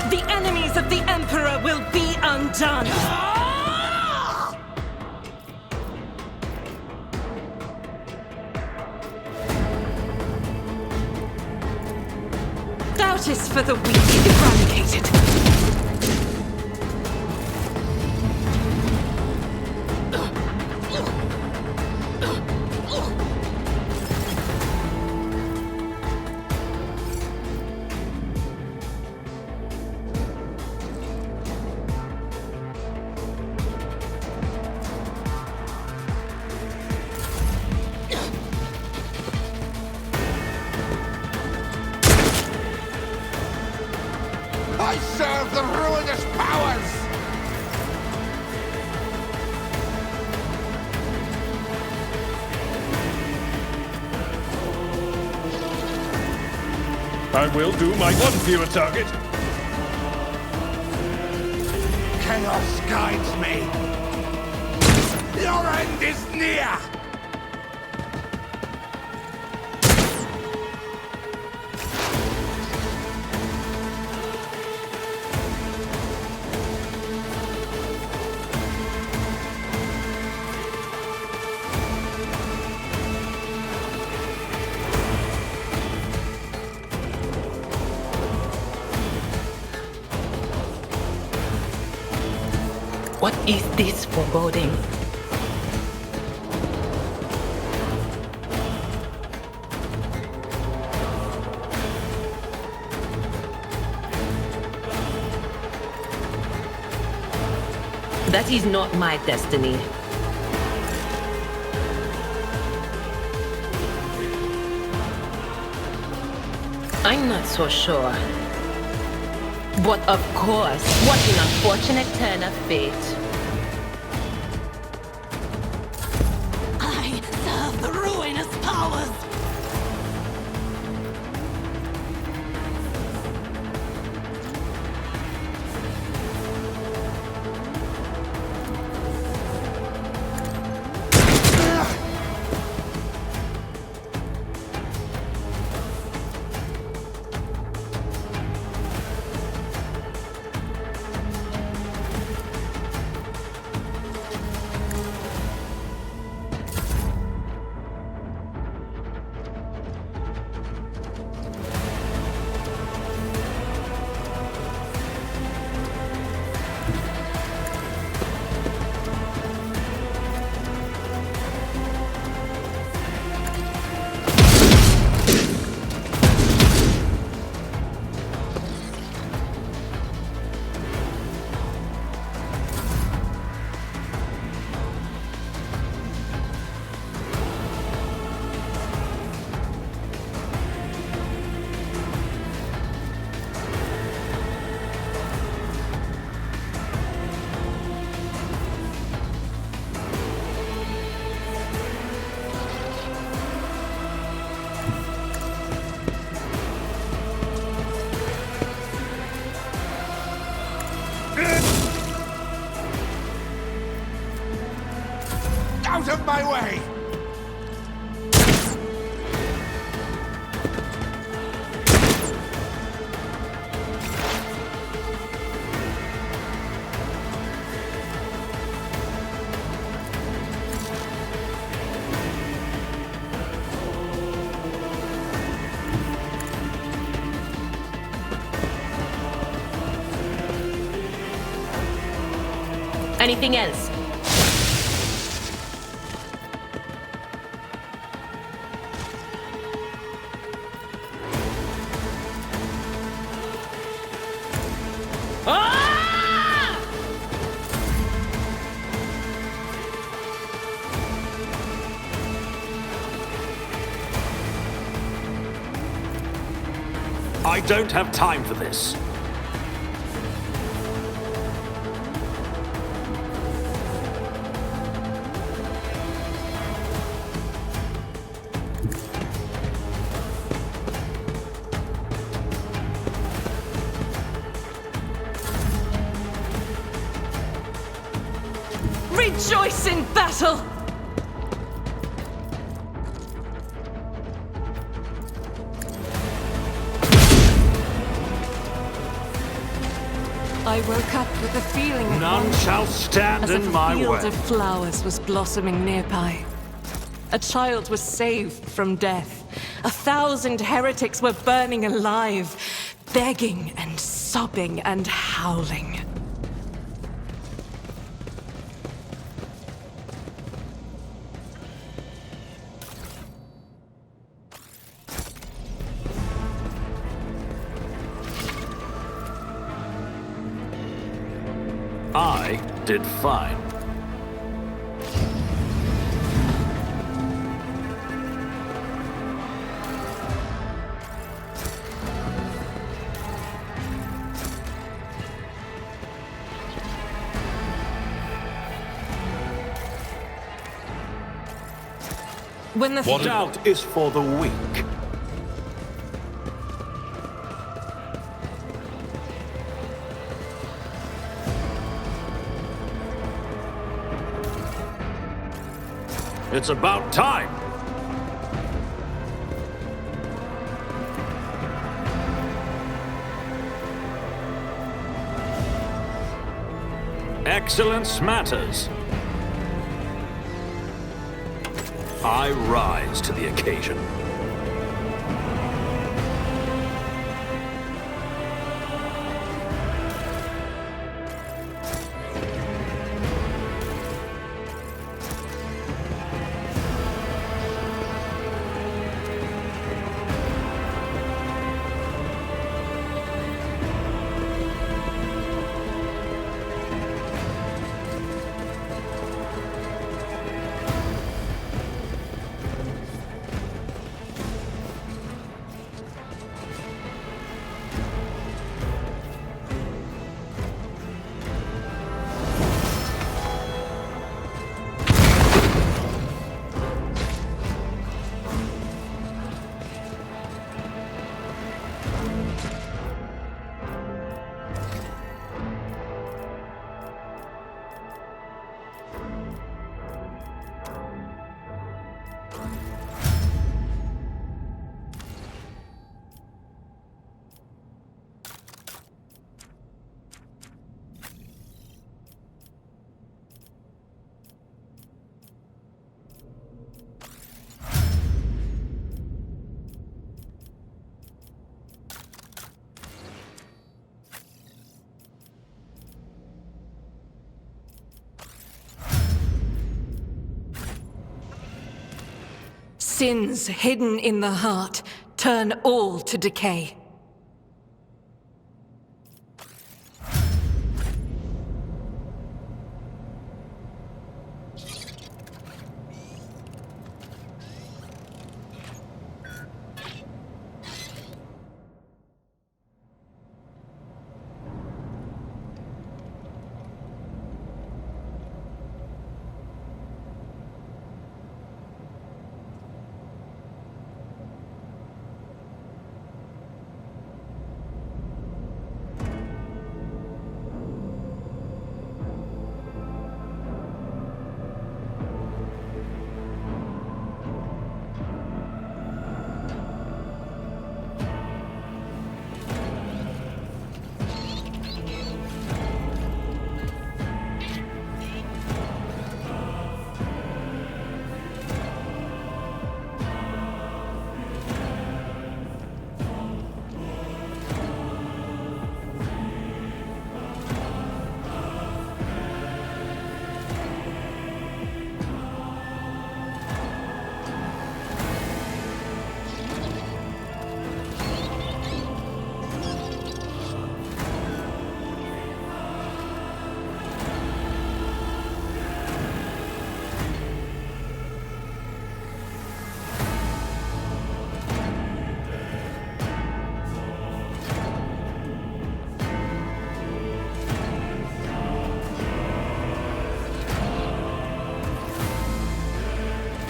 S17: The enemies of the Emperor will be undone! Doubt is for the weak eradicated.
S1: I serve the ruinous powers!
S14: I will do my one fewer target.
S1: Chaos guides me! Your end is near!
S17: What is this foreboding? That is not my destiny. I'm not so sure. But of course, what an unfortunate turn of fate.
S16: I serve the ruinous powers!
S1: Out of my way!
S17: Anything else?
S4: I don't have time for this.
S18: Rejoice in battle! I woke up with a feeling of
S4: None
S18: wonder,
S4: shall stand
S18: as if
S4: in my
S18: a field
S4: way.
S18: of flowers was blossoming nearby. A child was saved from death. 1,000 heretics were burning alive, begging and sobbing and howling.
S4: I did fine.
S18: When the
S4: doubt is for the weak. It's about time. Excellence matters. I rise to the occasion.
S18: Sins hidden in the heart turn all to decay.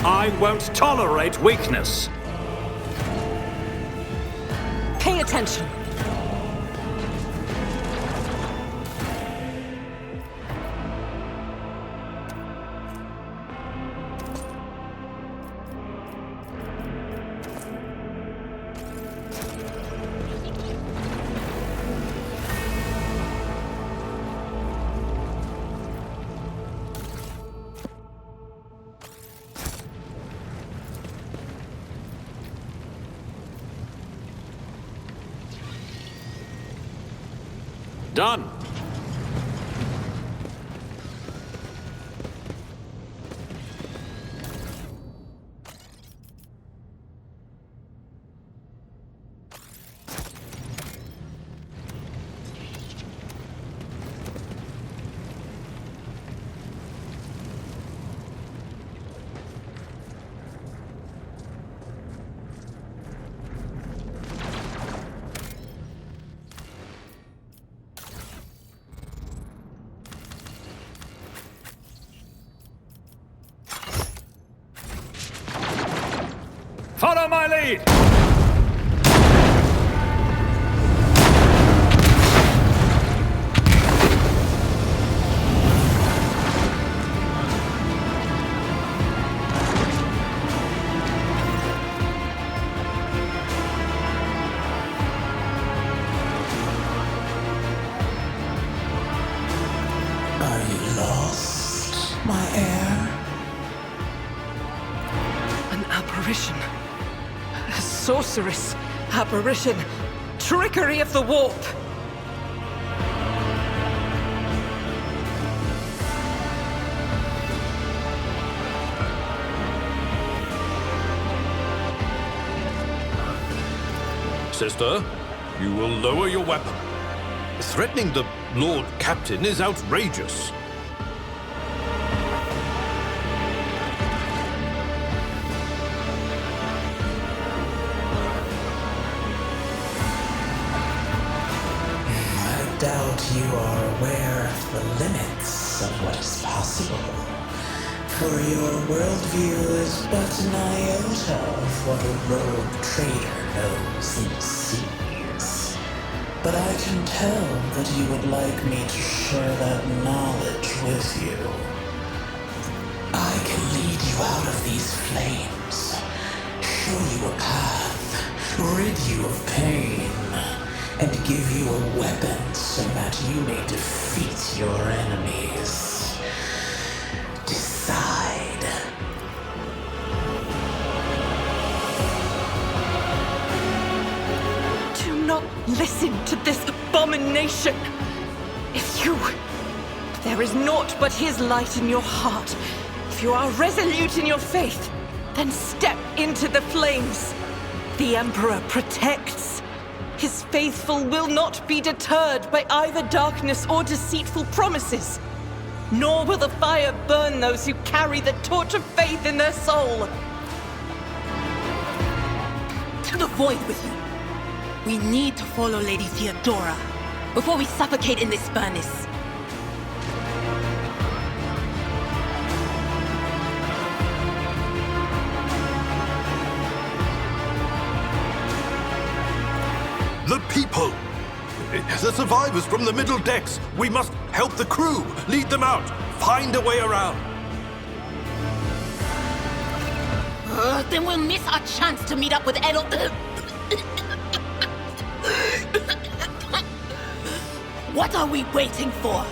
S4: I won't tolerate weakness.
S18: Pay attention.
S4: Done. Follow my lead!
S20: Are you lost, my heir?
S18: An apparition. A sorceress. Apparition. Trickery of the warp.
S14: Sister, you will lower your weapon. Threatening the Lord Captain is outrageous.
S20: I doubt you are aware of the limits of what is possible. For your worldview is but an iota of what a rogue trader knows and sees. But I can tell that you would like me to share that knowledge with you. I can lead you out of these flames, show you a path, rid you of pain, and give you a weapon so that you may defeat your enemies. Decide.
S18: Do not listen to this abomination. There is naught but his light in your heart. If you are resolute in your faith, then step into the flames. The Emperor protects. His faithful will not be deterred by either darkness or deceitful promises. Nor will the fire burn those who carry the torch of faith in their soul.
S16: To the void with you. We need to follow Lady Theodora before we suffocate in this furnace.
S14: The people! The survivors from the middle decks! We must help the crew! Lead them out! Find a way around!
S16: Then we'll miss our chance to meet up with Edel... What are we waiting for?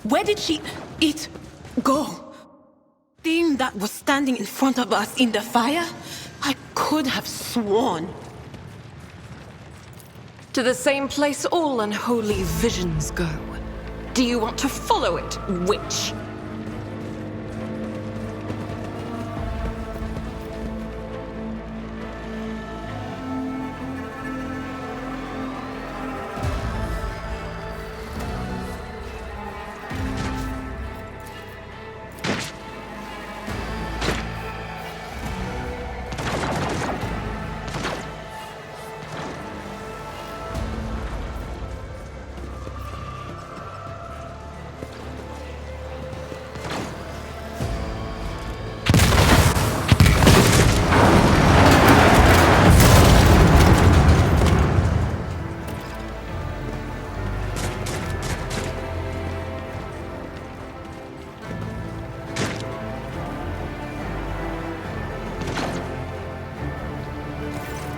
S16: Where did it go? Thing that was standing in front of us in the fire? I could have sworn.
S18: To the same place all unholy visions go. Do you want to follow it, witch?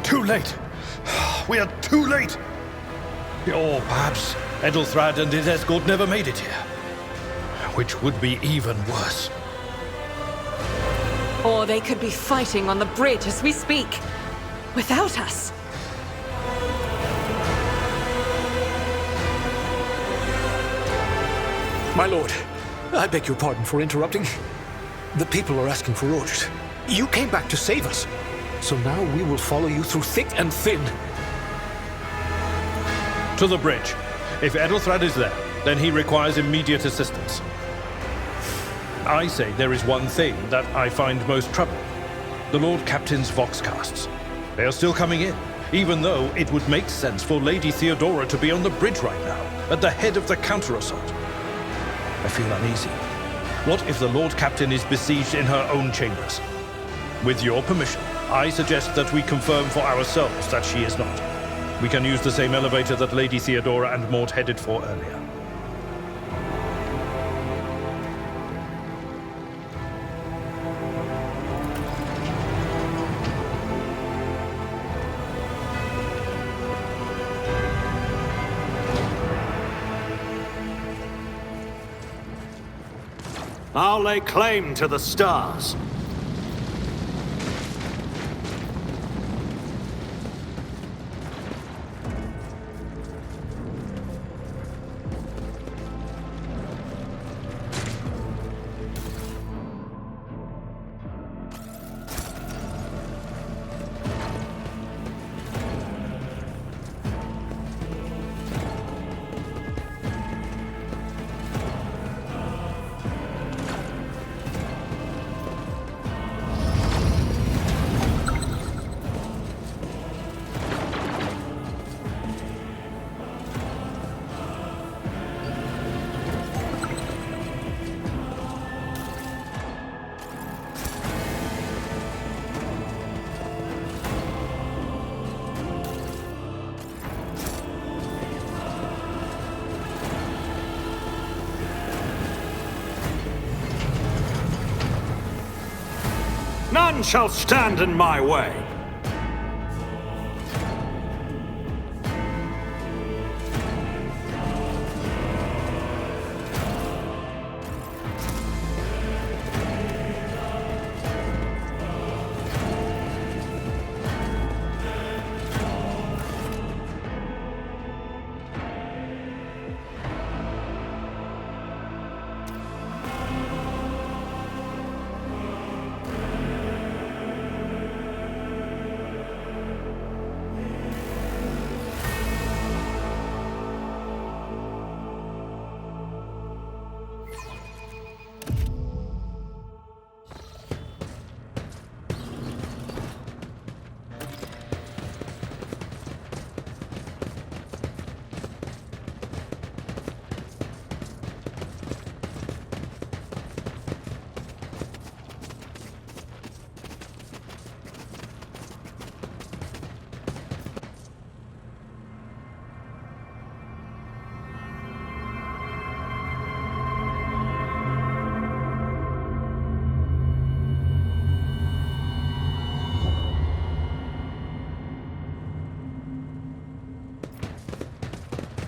S14: Too late! We are too late! Or perhaps Edelthrad and his escort never made it here. Which would be even worse.
S18: Or they could be fighting on the bridge as we speak, without us.
S21: My lord, I beg your pardon for interrupting. The people are asking for orders. You came back to save us. So now we will follow you through thick and thin.
S14: To the bridge. If Edelthrad is there, then he requires immediate assistance. I say there is one thing that I find most troubling. The Lord Captain's Voxcasts. They are still coming in, even though it would make sense for Lady Theodora to be on the bridge right now, at the head of the counter-assault. I feel uneasy. What if the Lord Captain is besieged in her own chambers? With your permission, I suggest that we confirm for ourselves that she is not. We can use the same elevator that Lady Theodora and Mort headed for earlier.
S4: I'll lay claim to the stars. none shall stand in my way.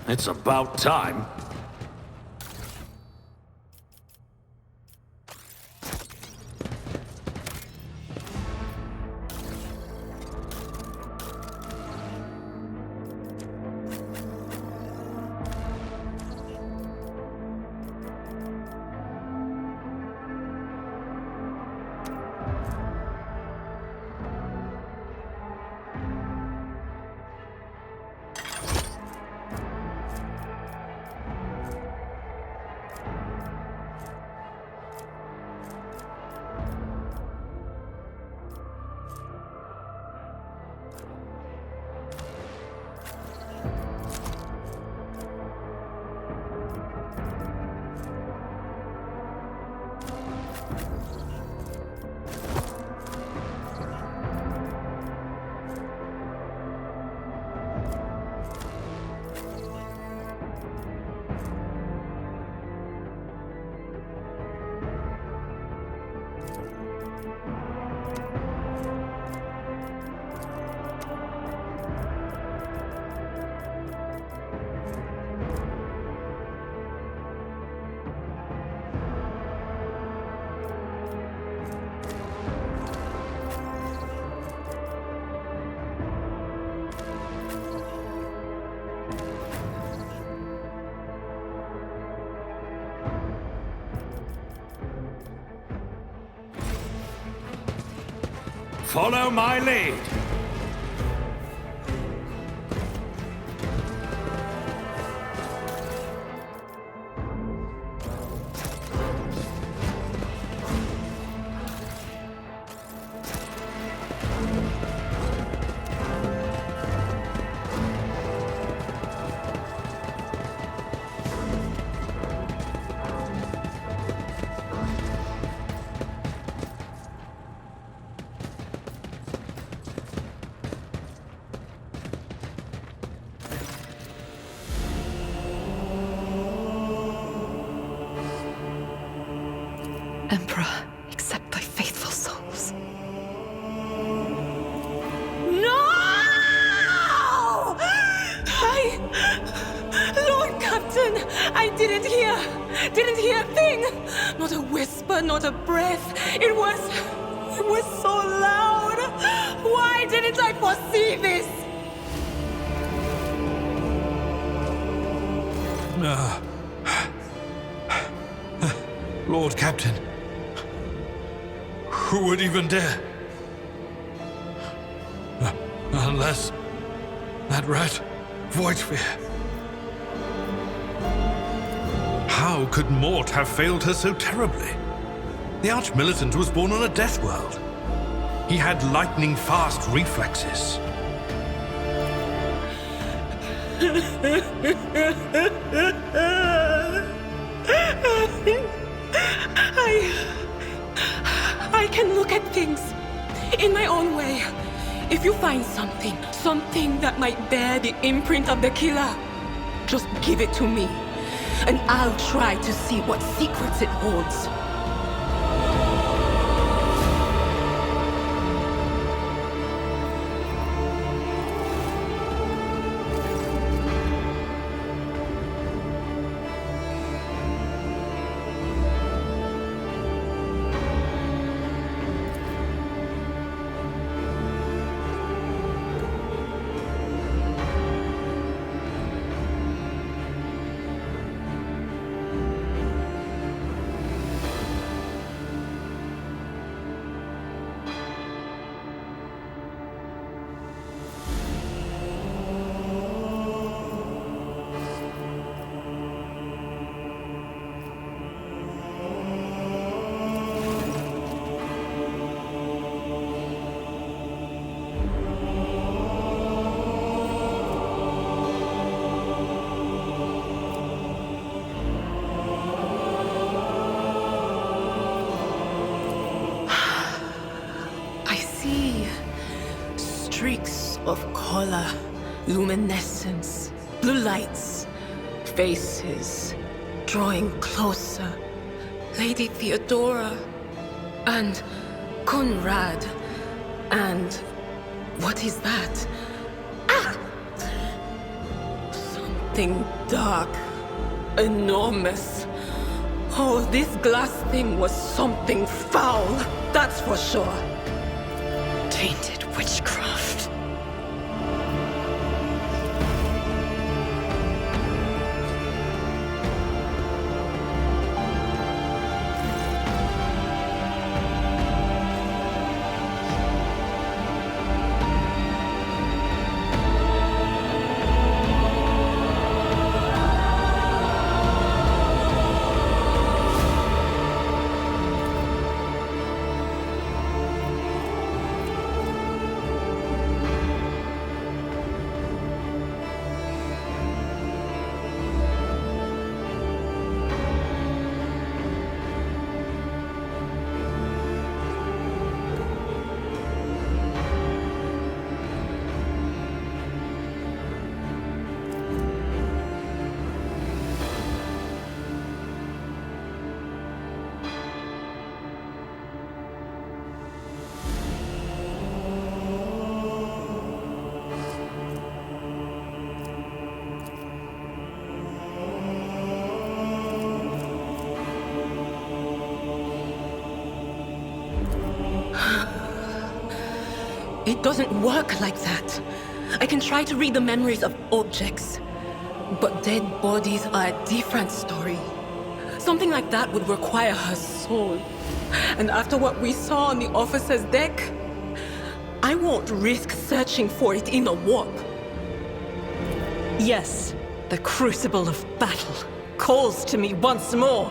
S4: It's about time. Follow my lead.
S18: Emperor, accept thy faithful souls. No! Lord Captain, I didn't hear a thing. Not a whisper, not a breath. It was so loud. Why didn't I foresee this?
S14: Lord Captain, who would even dare? Unless that rat, Voidsphere. How could Mort have failed her so terribly? The Arch-Militant was born on a death world. He had lightning-fast reflexes.
S16: I can look at things in my own way. If you find something that might bear the imprint of the killer, just give it to me, and I'll try to see what secrets it holds. streaks of color, luminescence, blue lights, faces, drawing closer. Lady Theodora, and Conrad, and what is that? Ah! Something dark, enormous. Oh, this glass thing was something foul, that's for sure. Tainted witchcraft. It doesn't work like that. I can try to read the memories of objects, but dead bodies are a different story. Something like that would require her soul. And after what we saw on the officer's deck, I won't risk searching for it in the warp.
S18: Yes, the crucible of battle calls to me once more.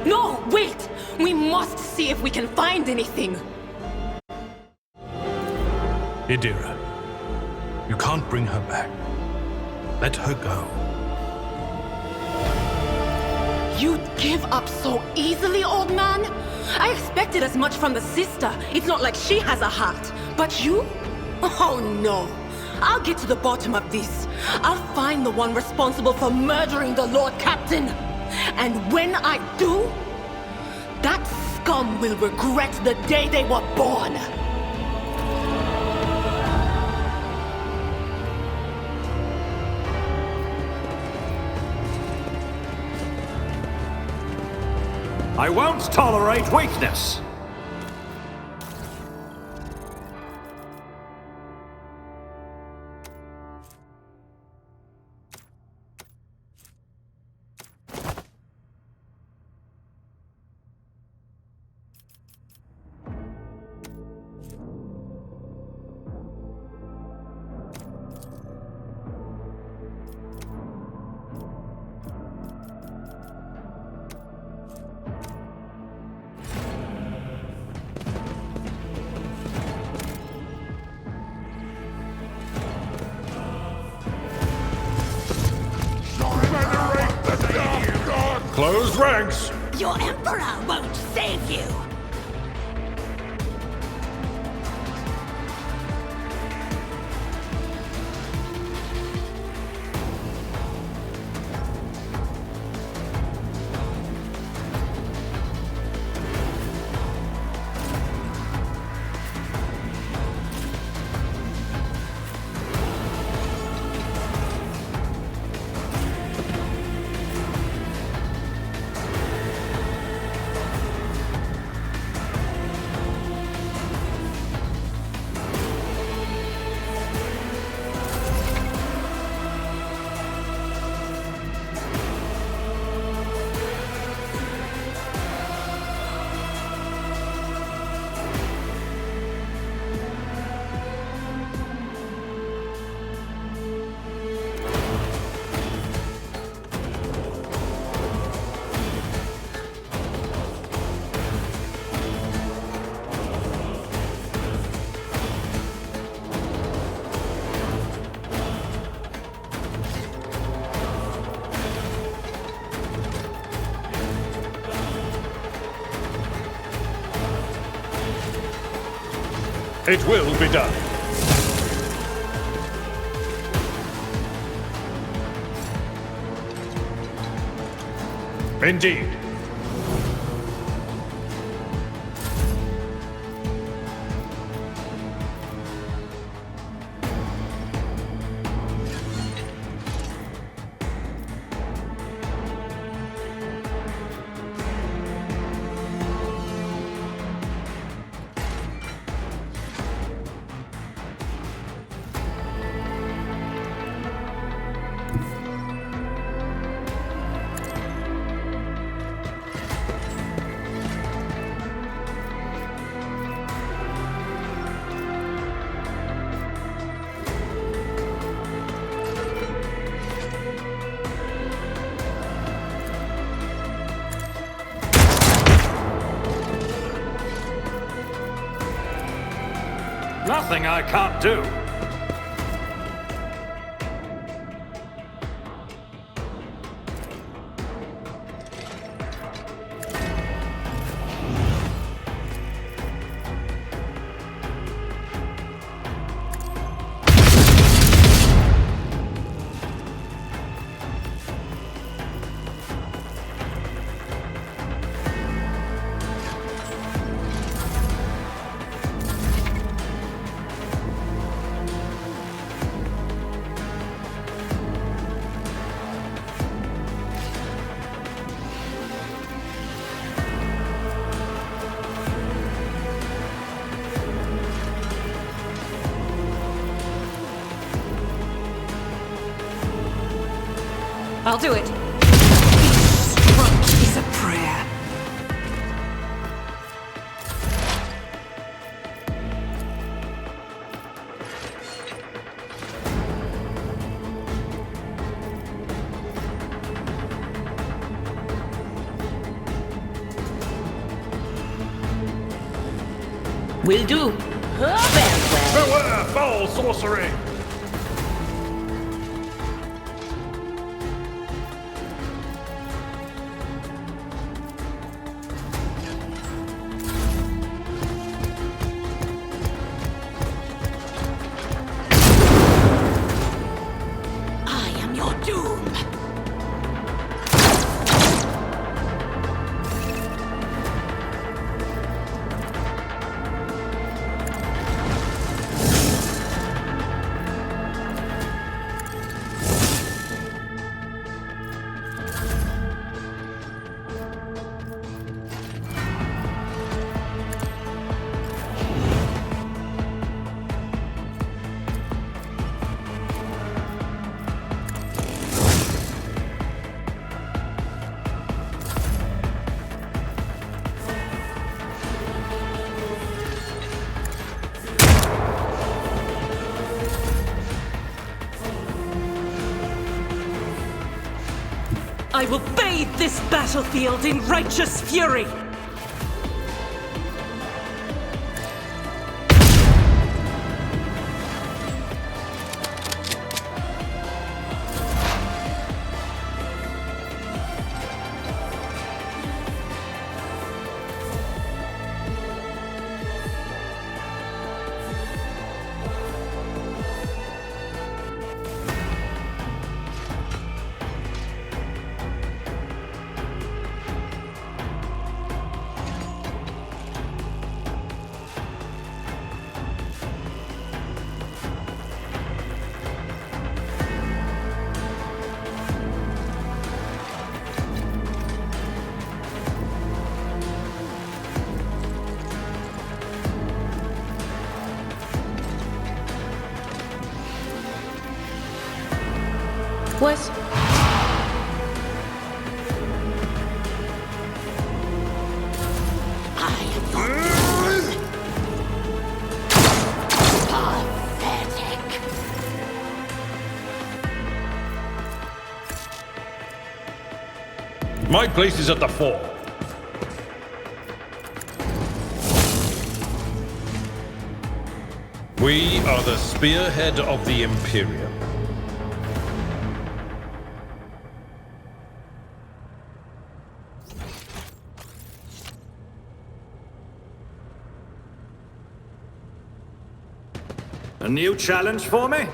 S16: No, wait! We must see if we can find anything.
S14: Idira, you can't bring her back. Let her go.
S16: You'd give up so easily, old man? I expected as much from the sister. It's not like she has a heart. But you? Oh no. I'll get to the bottom of this. I'll find the one responsible for murdering the Lord Captain. And when I do, that scum will regret the day they were born.
S4: I won't tolerate weakness!
S1: Close ranks!
S13: Your Emperor won't save you!
S1: It will be done. Indeed.
S4: Nothing I can't do.
S18: I'll do it. Each stroke is a prayer.
S17: Will do.
S1: Beware foul sorcery!
S16: I am your doom.
S18: I will bathe this battlefield in righteous fury!
S17: What?
S16: Pathetic.
S14: My place is at the fore. We are the spearhead of the Imperium.
S1: A new challenge for me?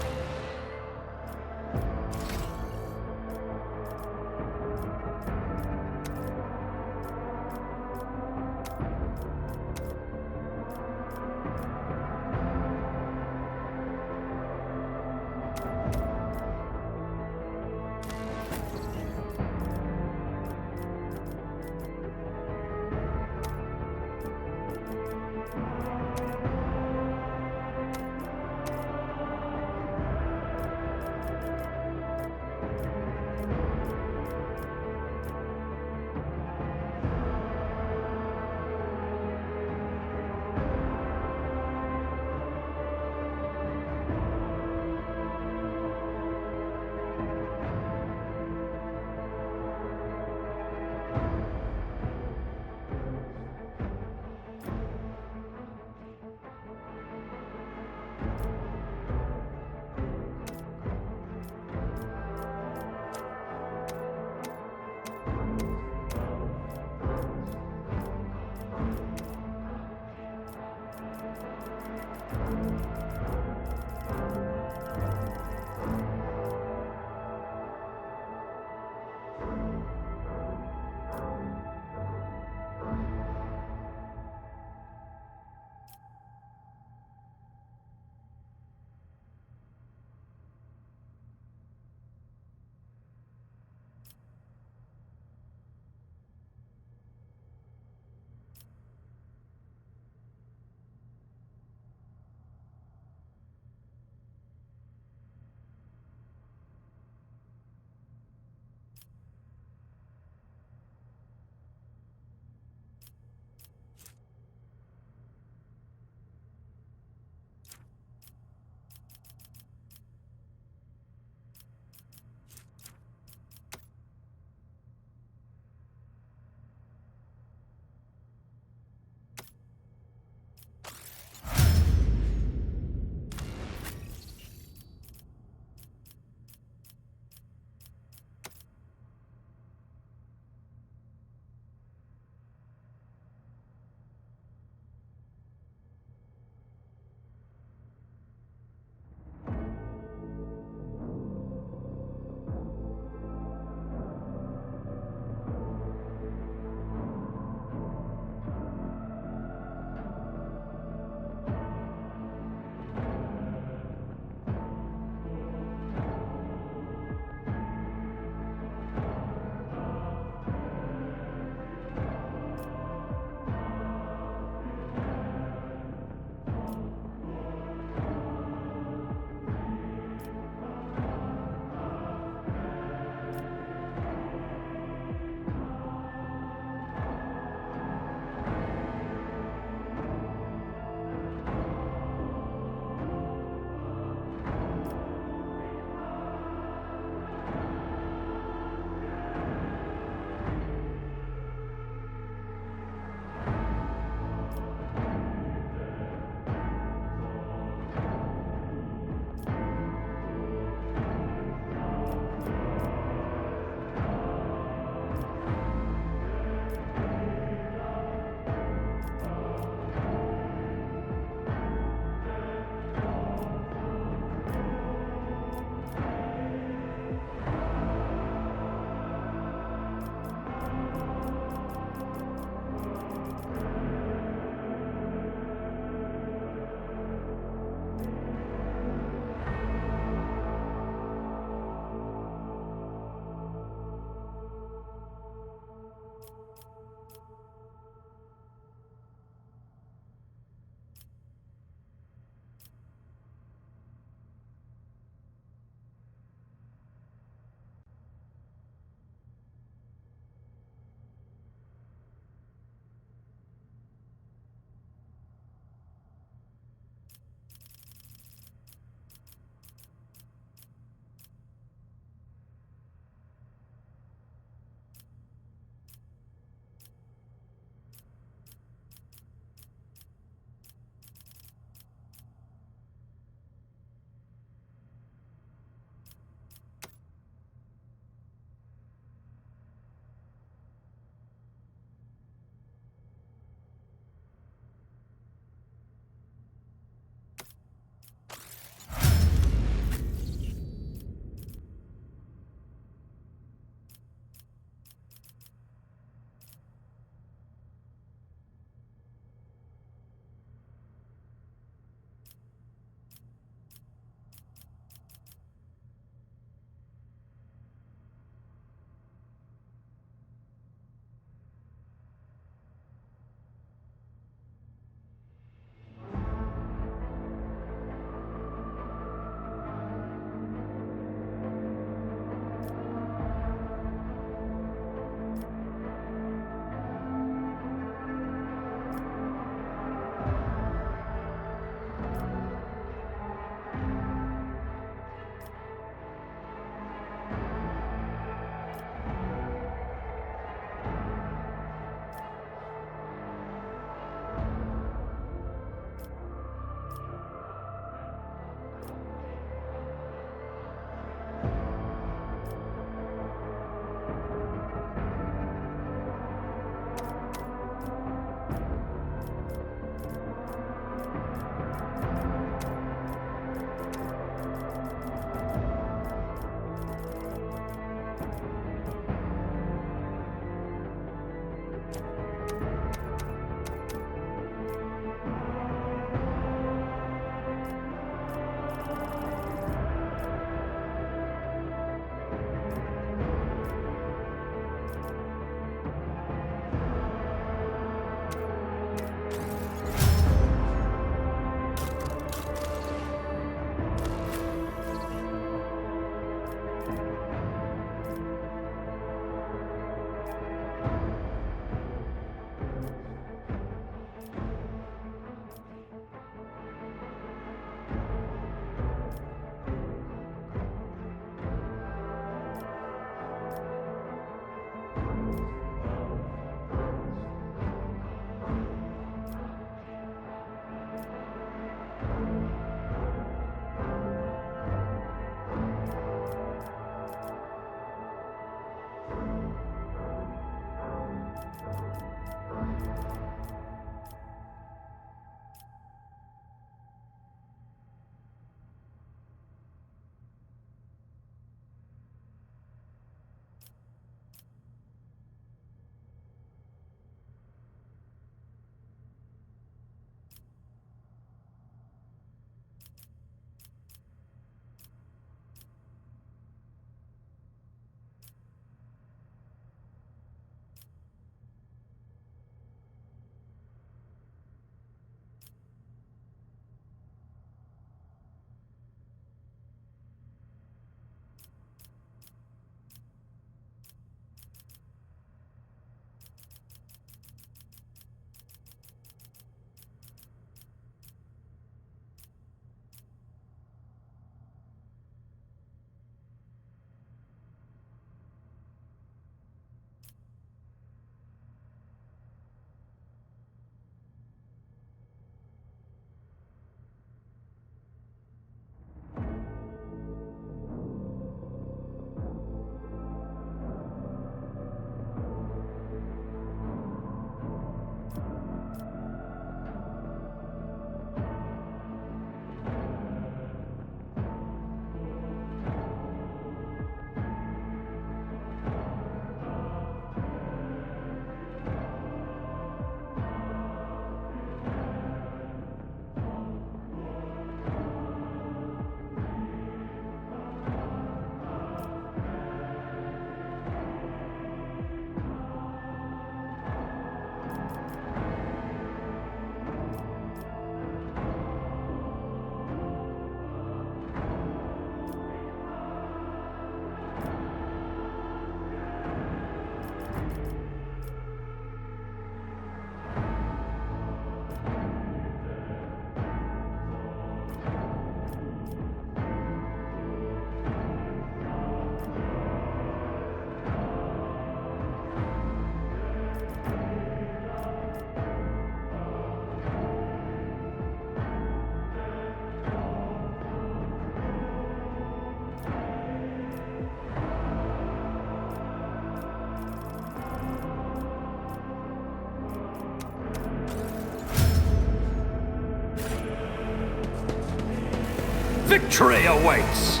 S4: Victory awaits!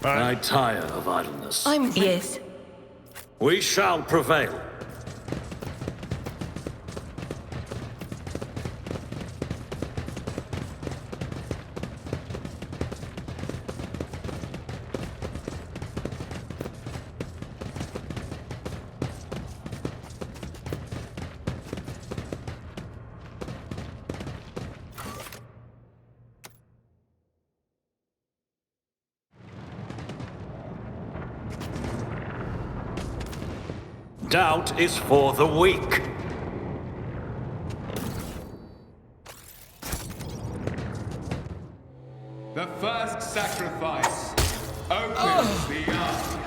S4: I tire of idleness.
S16: Yes.
S4: We shall prevail. Doubt is for the weak.
S6: The first sacrifice opens the eye.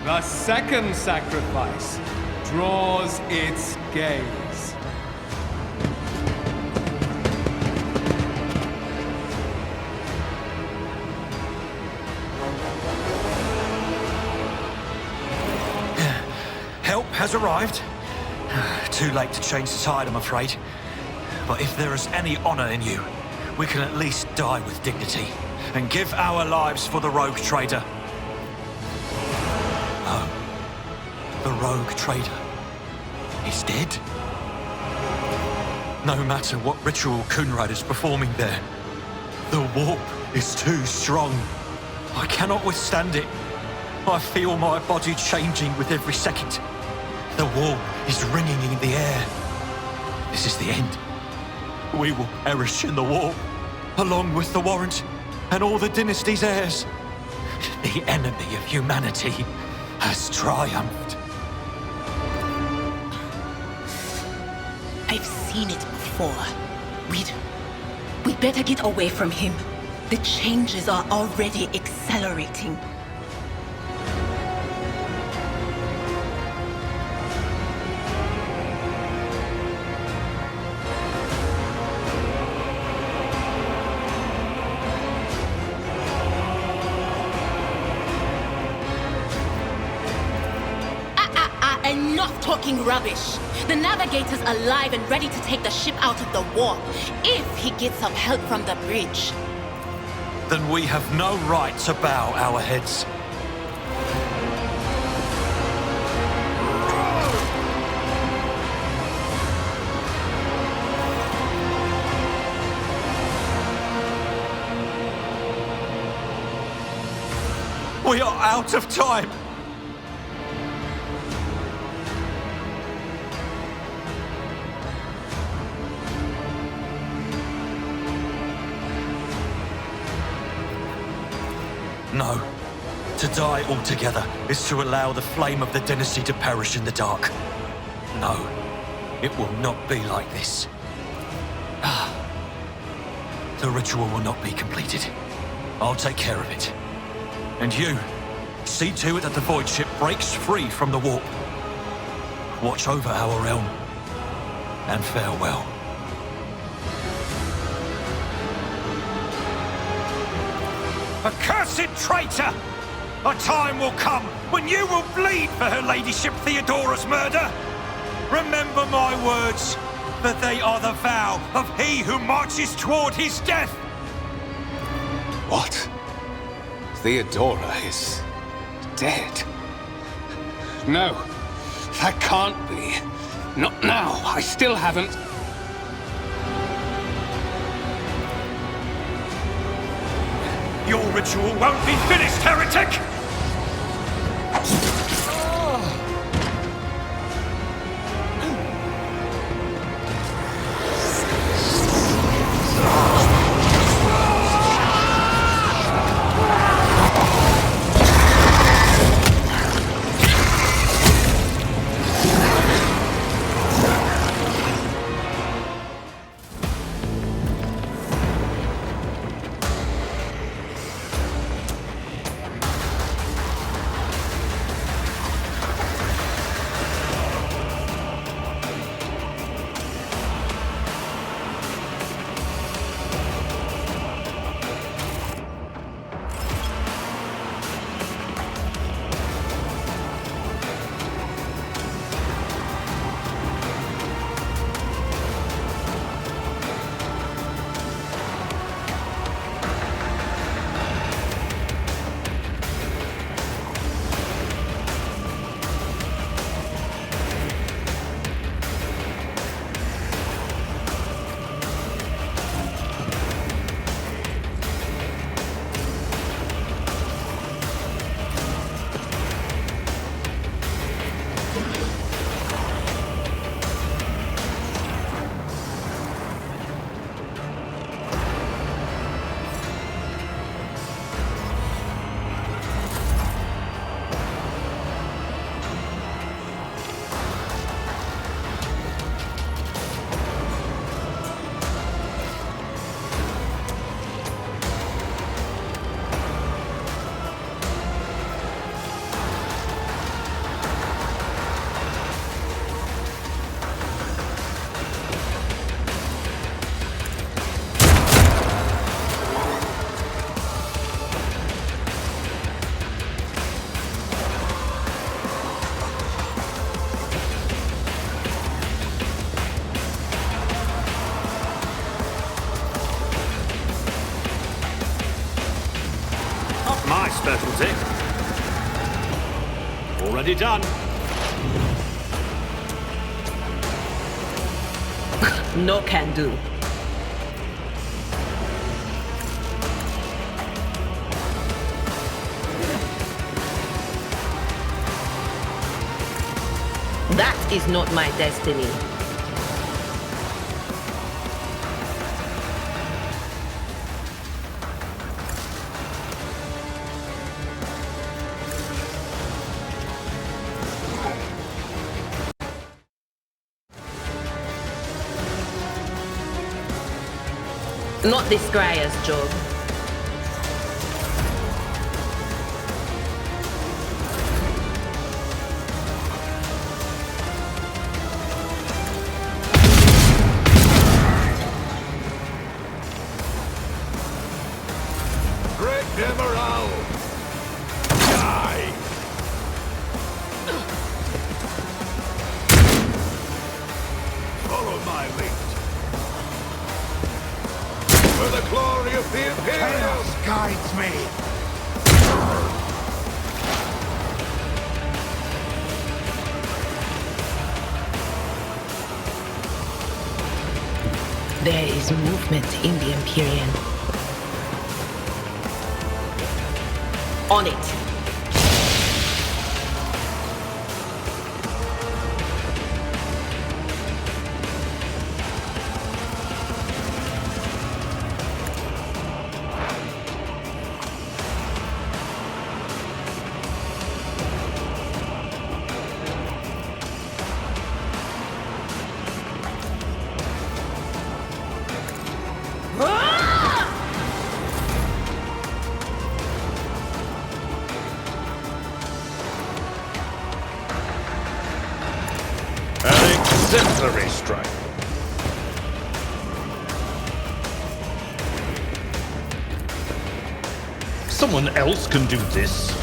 S6: The second sacrifice draws its gaze.
S8: Help has arrived. Too late to change the tide, I'm afraid. But if there is any honor in you, we can at least die with dignity and give our lives for the rogue trader. Oh, the rogue trader is dead? No matter what ritual Kunrad is performing there, the warp is too strong. I cannot withstand it. I feel my body changing with every second. The warp is ringing in the air. This is the end. We will perish in the warp, along with the Warrant and all the dynasty's heirs. The enemy of humanity has triumphed.
S16: I've seen it before. We'd better get away from him. The changes are already accelerating. Enough talking rubbish. The navigator's alive and ready to take the ship out of the warp, if he gets some help from the bridge.
S8: Then we have no right to bow our heads. We are out of time. No. To die altogether is to allow the flame of the dynasty to perish in the dark. No. It will not be like this. The ritual will not be completed. I'll take care of it. And you, see to it that the void ship breaks free from the warp. Watch over our realm. And farewell. Accursed traitor! A time will come when you will bleed for her ladyship Theodora's murder. Remember my words, for they are the vow of he who marches toward his death.
S6: What? Theodora is dead? No, that can't be. Not now. I still haven't.
S8: Your ritual won't be finished, heretic!
S4: Already done.
S17: No can do. That is not my destiny. Not this Scryer's job.
S1: Great Demoral! Die! Follow my lead. For the glory of the Imperium! Chaos guides me!
S17: There is movement in the Imperium. On it.
S1: An exemplary strike.
S14: Someone else can do this.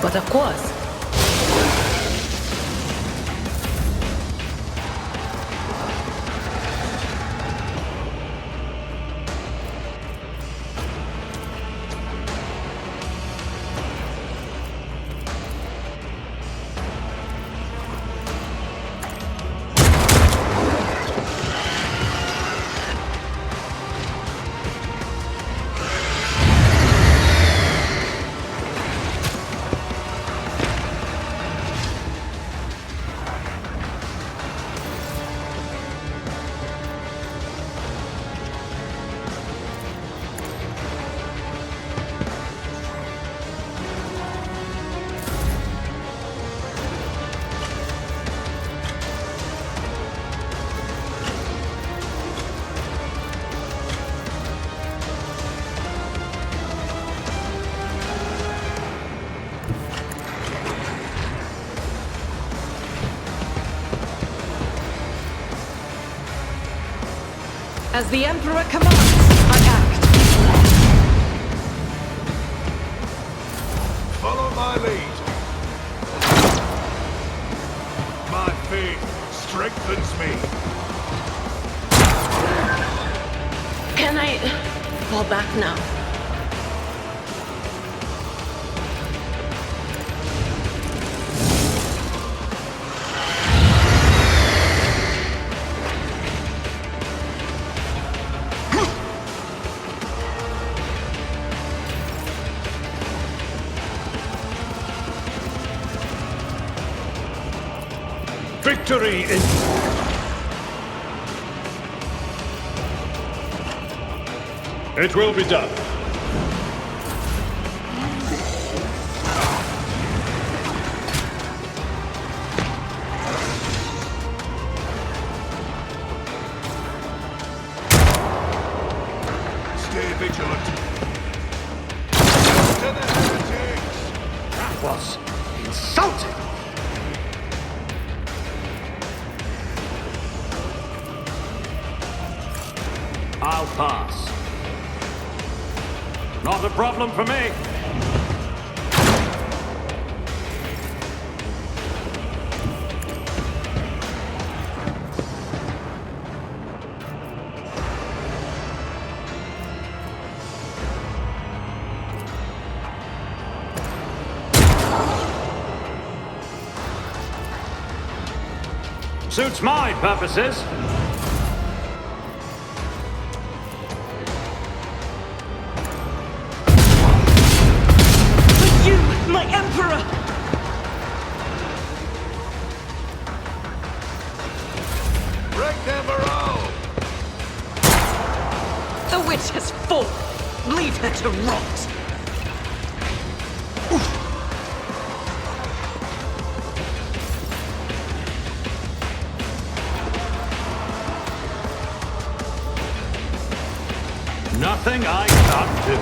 S17: But of course.
S18: As the Emperor commands, I act.
S1: Follow my lead. My faith strengthens me.
S17: Can I fall back now?
S1: Victory is... It will be done.
S7: Stay vigilant. To the heretics!
S4: That was insulting! I'll pass. Not a problem for me. Suits my purposes.
S18: You, my Emperor!
S7: Break them all!
S18: The witch has fallen. Leave her to rot.
S4: Nothing I can't do.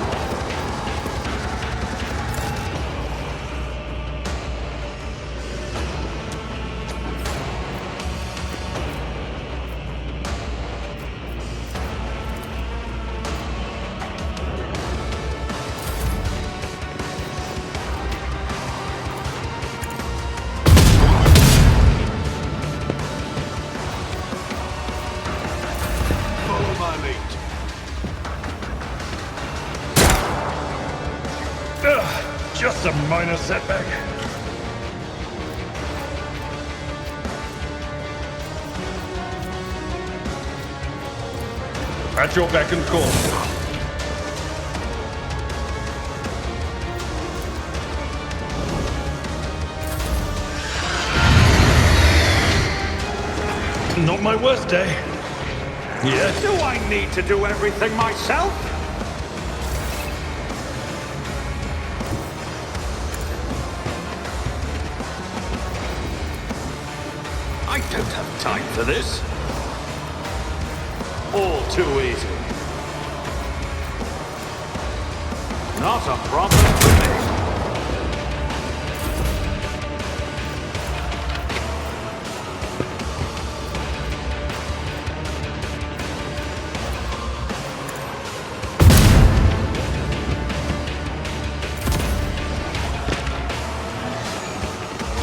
S7: Follow my lead.
S1: Just a minor setback. At your beck and call. Not my worst day. Yeah.
S4: Do I need to do everything myself? I don't have time for this. All too easy. Not a problem for me.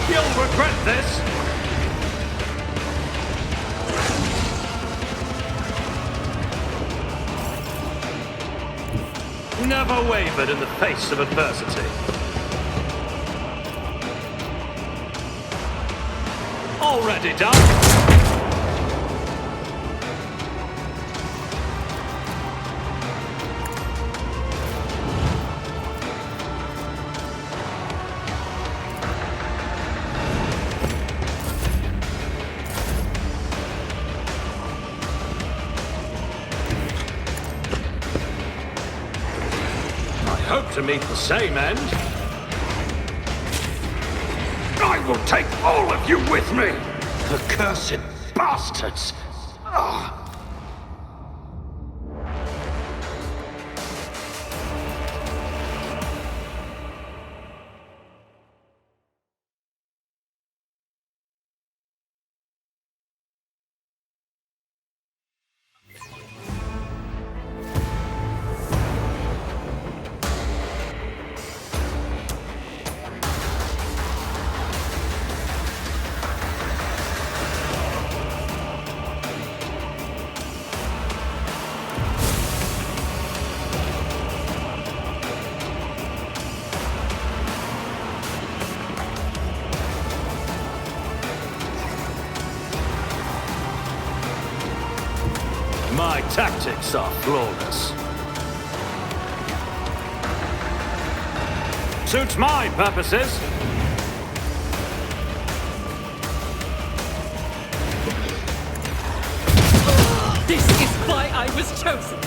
S4: You'll regret this. Never wavered in the face of adversity. Already done. Hope to meet the same end. I will take all of you with me! The cursed bastards! Ah. My tactics are flawless. Suits my purposes.
S18: chosen.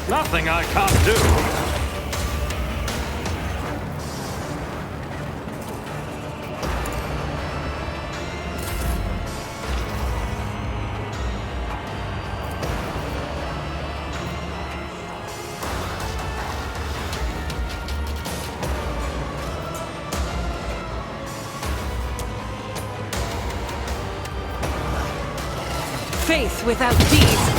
S1: Nothing I can't do.
S18: Faith without deeds.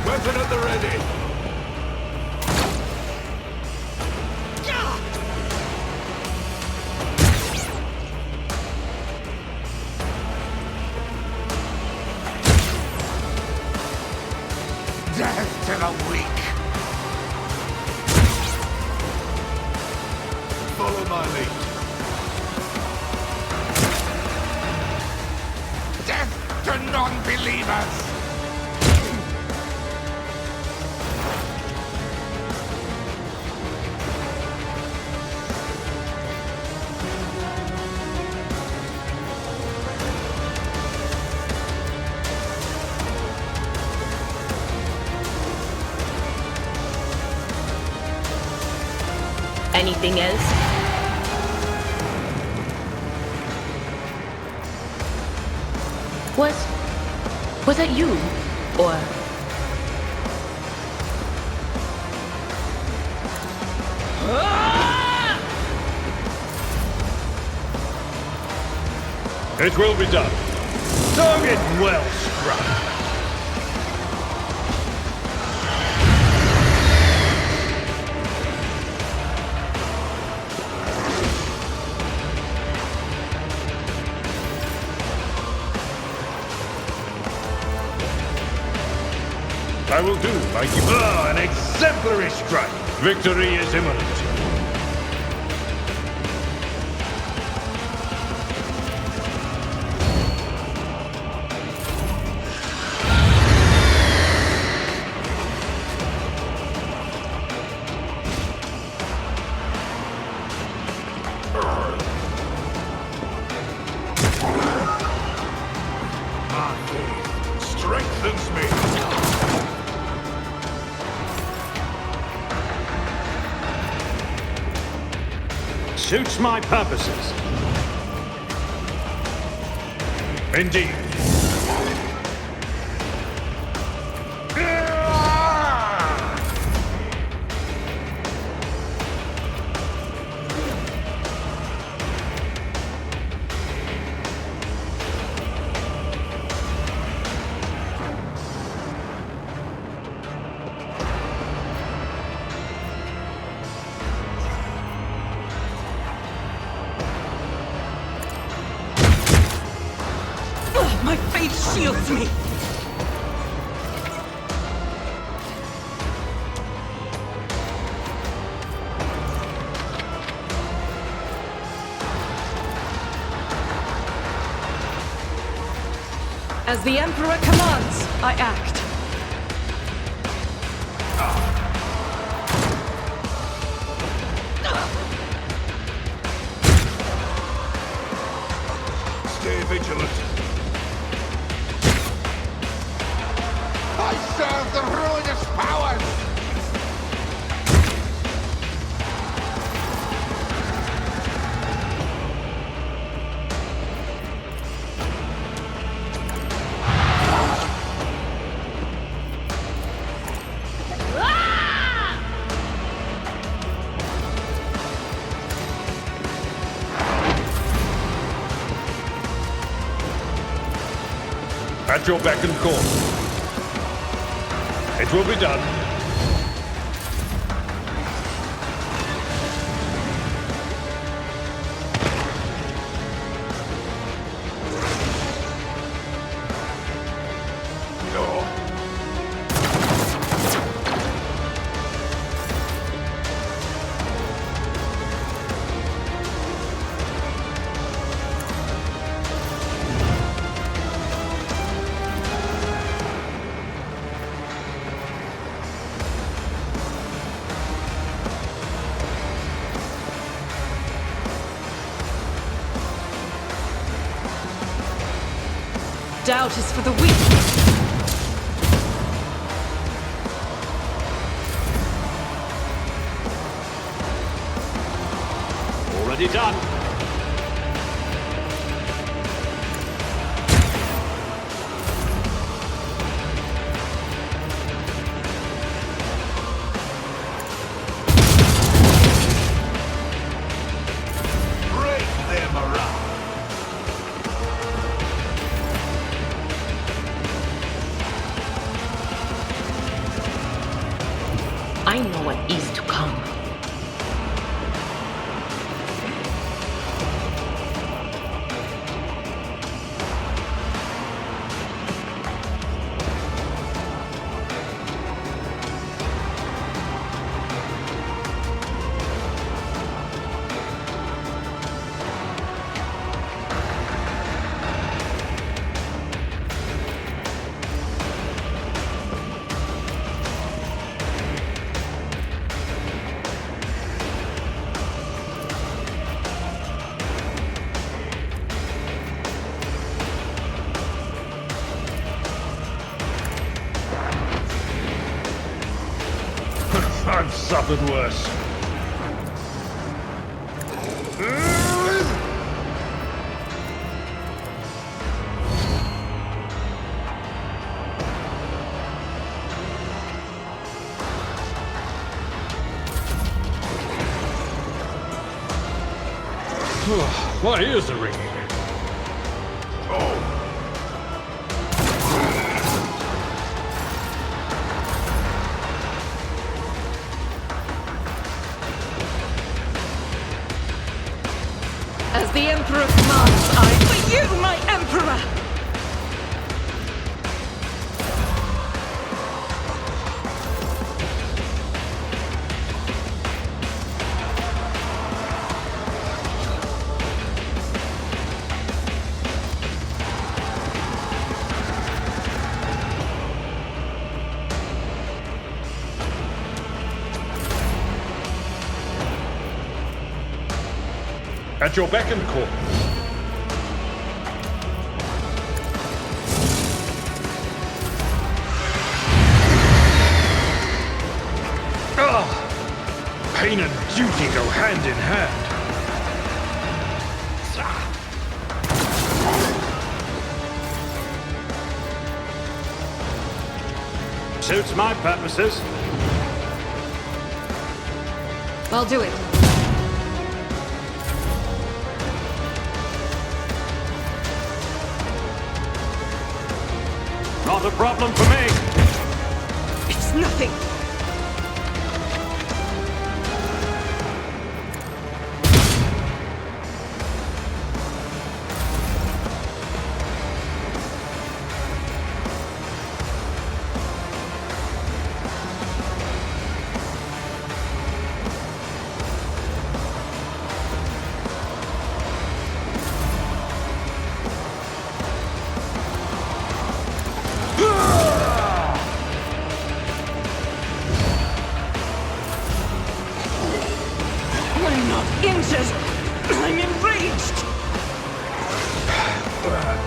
S1: Weapon at the ready.
S4: Death to the weak!
S1: Follow my lead.
S4: Death to non-believers!
S17: Anything else? Was that you? Or...
S1: It will be done. Target well struck. I will do, mighty. An exemplary strike. Victory is imminent. My faith strengthens me. Suits my purposes. Indeed.
S18: My faith shields me! As the Emperor commands, I act.
S1: Stay vigilant.
S4: I serve the ruinous powers!
S1: At your beck and call. It will be done.
S18: Doubt is for the weak.
S1: Already done.
S4: Break them around.
S17: I know what is to come.
S4: I've suffered worse.
S14: My ears are ringing.
S18: As the Emperor commands, I for you, my Emperor!
S14: At your beck and call.
S4: Pain and duty go hand in hand.
S1: Suits my purposes.
S18: I'll do it.
S1: Not a problem for me.
S18: It's nothing. I'm not injured. I'm enraged.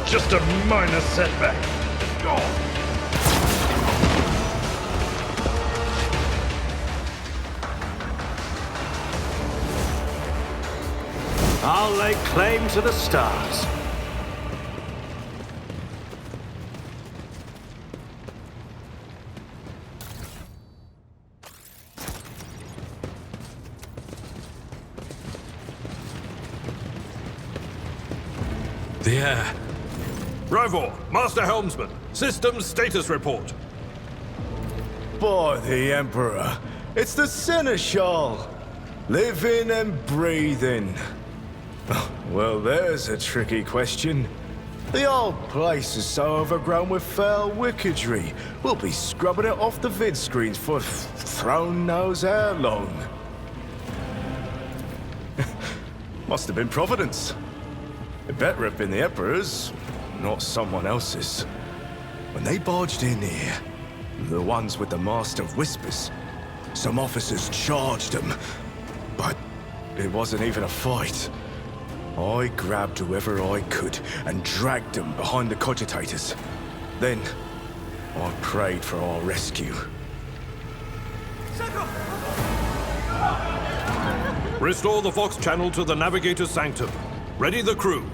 S4: Just a minor setback.
S1: I'll lay claim to the stars.
S14: The air. Rivor, Master Helmsman, systems status report.
S3: By the Emperor, it's the Seneschal! Living and breathing. Well, there's a tricky question. The old place is so overgrown with foul wickedry, we'll be scrubbing it off the vid screens for throne knows how long. Must have been Providence. It better have been the Emperor's, not someone else's. When they barged in here, the ones with the Master of Whispers, some officers charged them, but it wasn't even a fight. I grabbed whoever I could and dragged them behind the cogitators. Then, I prayed for our rescue.
S14: Restore the Vox channel to the Navigator's Sanctum. Ready the crew.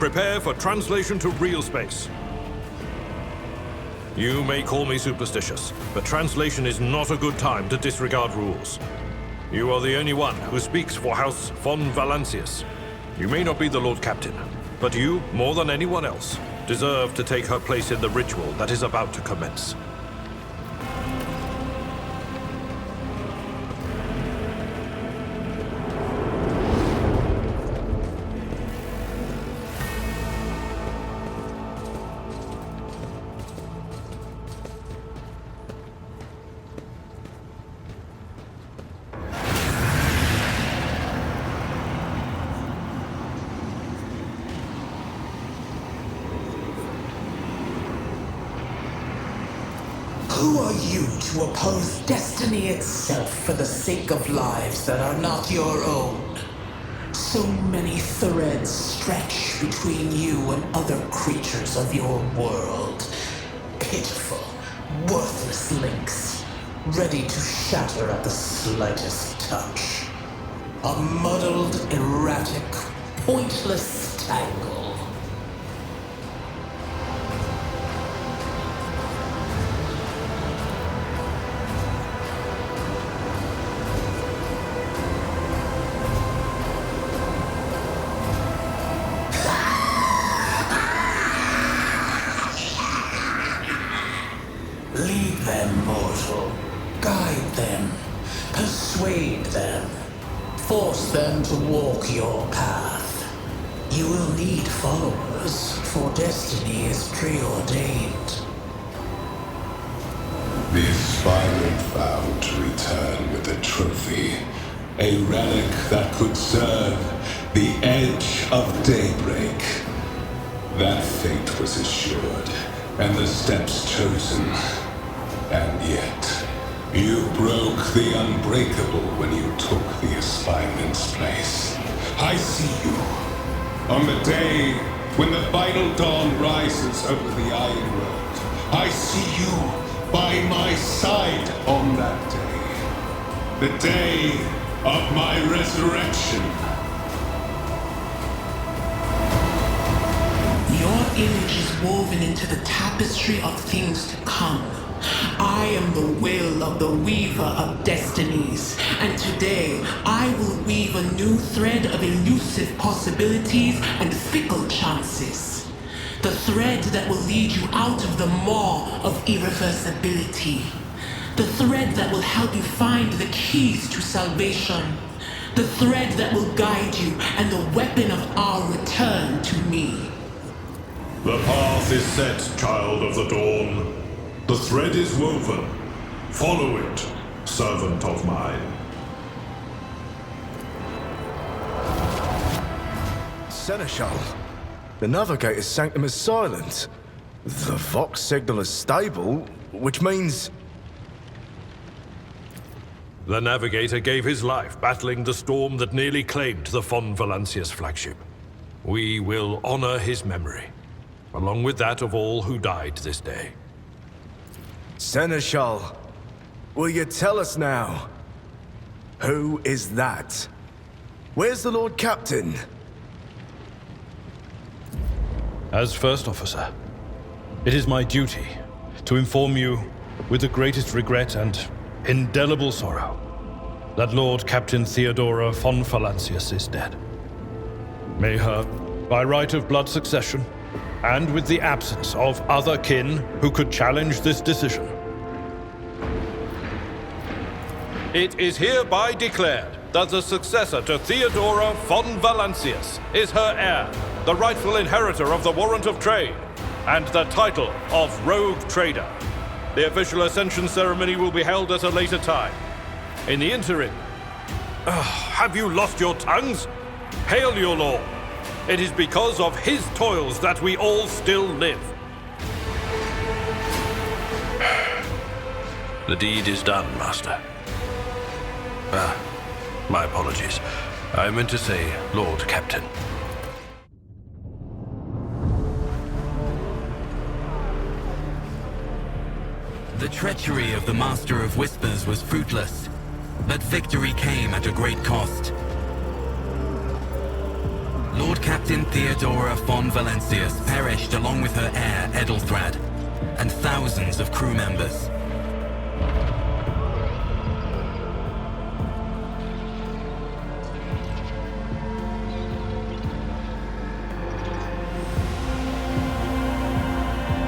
S14: Prepare for translation to real space. You may call me superstitious, but translation is not a good time to disregard rules. You are the only one who speaks for House von Valancius. You may not be the Lord Captain, but you, more than anyone else, deserve to take her place in the ritual that is about to commence.
S20: Who are you to oppose destiny itself for the sake of lives that are not your own? So many threads stretch between you and other creatures of your world. Pitiful, worthless links, ready to shatter at the slightest touch. A muddled, erratic, pointless tangle. Lead them, mortal. Guide them. Persuade them. Force them to walk your path. You will need followers, for destiny is preordained.
S6: The aspirant vowed to return with a trophy, a relic that could serve the edge of daybreak. That fate was assured, and the steps chosen. And yet, you broke the unbreakable when you took the aspirant's place. I see you. On the day when the final dawn rises over the Iron Road, I see you by my side on that day. The day of my resurrection.
S20: Your image is woven into the tapestry of things to come. I am the will of the weaver of destinies, and today I will weave a new thread of elusive possibilities and fickle chances. The thread that will lead you out of the maw of irreversibility. The thread that will help you find the keys to salvation. The thread that will guide you and the weapon of our return to me.
S7: The path is set, child of the dawn. The thread is woven. Follow it, servant of mine.
S3: Seneschal, the Navigator's Sanctum is silent. The Vox signal is stable, which means...
S14: The Navigator gave his life battling the storm that nearly claimed the von Valancius flagship. We will honor his memory, along with that of all who died this day.
S3: Seneschal, will you tell us now? Who is that? Where's the Lord Captain?
S14: As First Officer, it is my duty to inform you, with the greatest regret and indelible sorrow, that Lord Captain Theodora von Valancius is dead. May her, by right of blood succession, and with the absence of other kin who could challenge this decision, it is hereby declared that the successor to Theodora von Valancius is her heir, the rightful inheritor of the Warrant of Trade, and the title of Rogue Trader. The official ascension ceremony will be held at a later time. In the interim, have you lost your tongues? Hail your lord. It is because of his toils that we all still live.
S15: The deed is done, Master. My apologies. I meant to say Lord Captain.
S10: treachery of the Master of Whispers was fruitless, but victory came at a great cost. Lord Captain Theodora von Valancius perished along with her heir, Edelthrad, and thousands of crew members.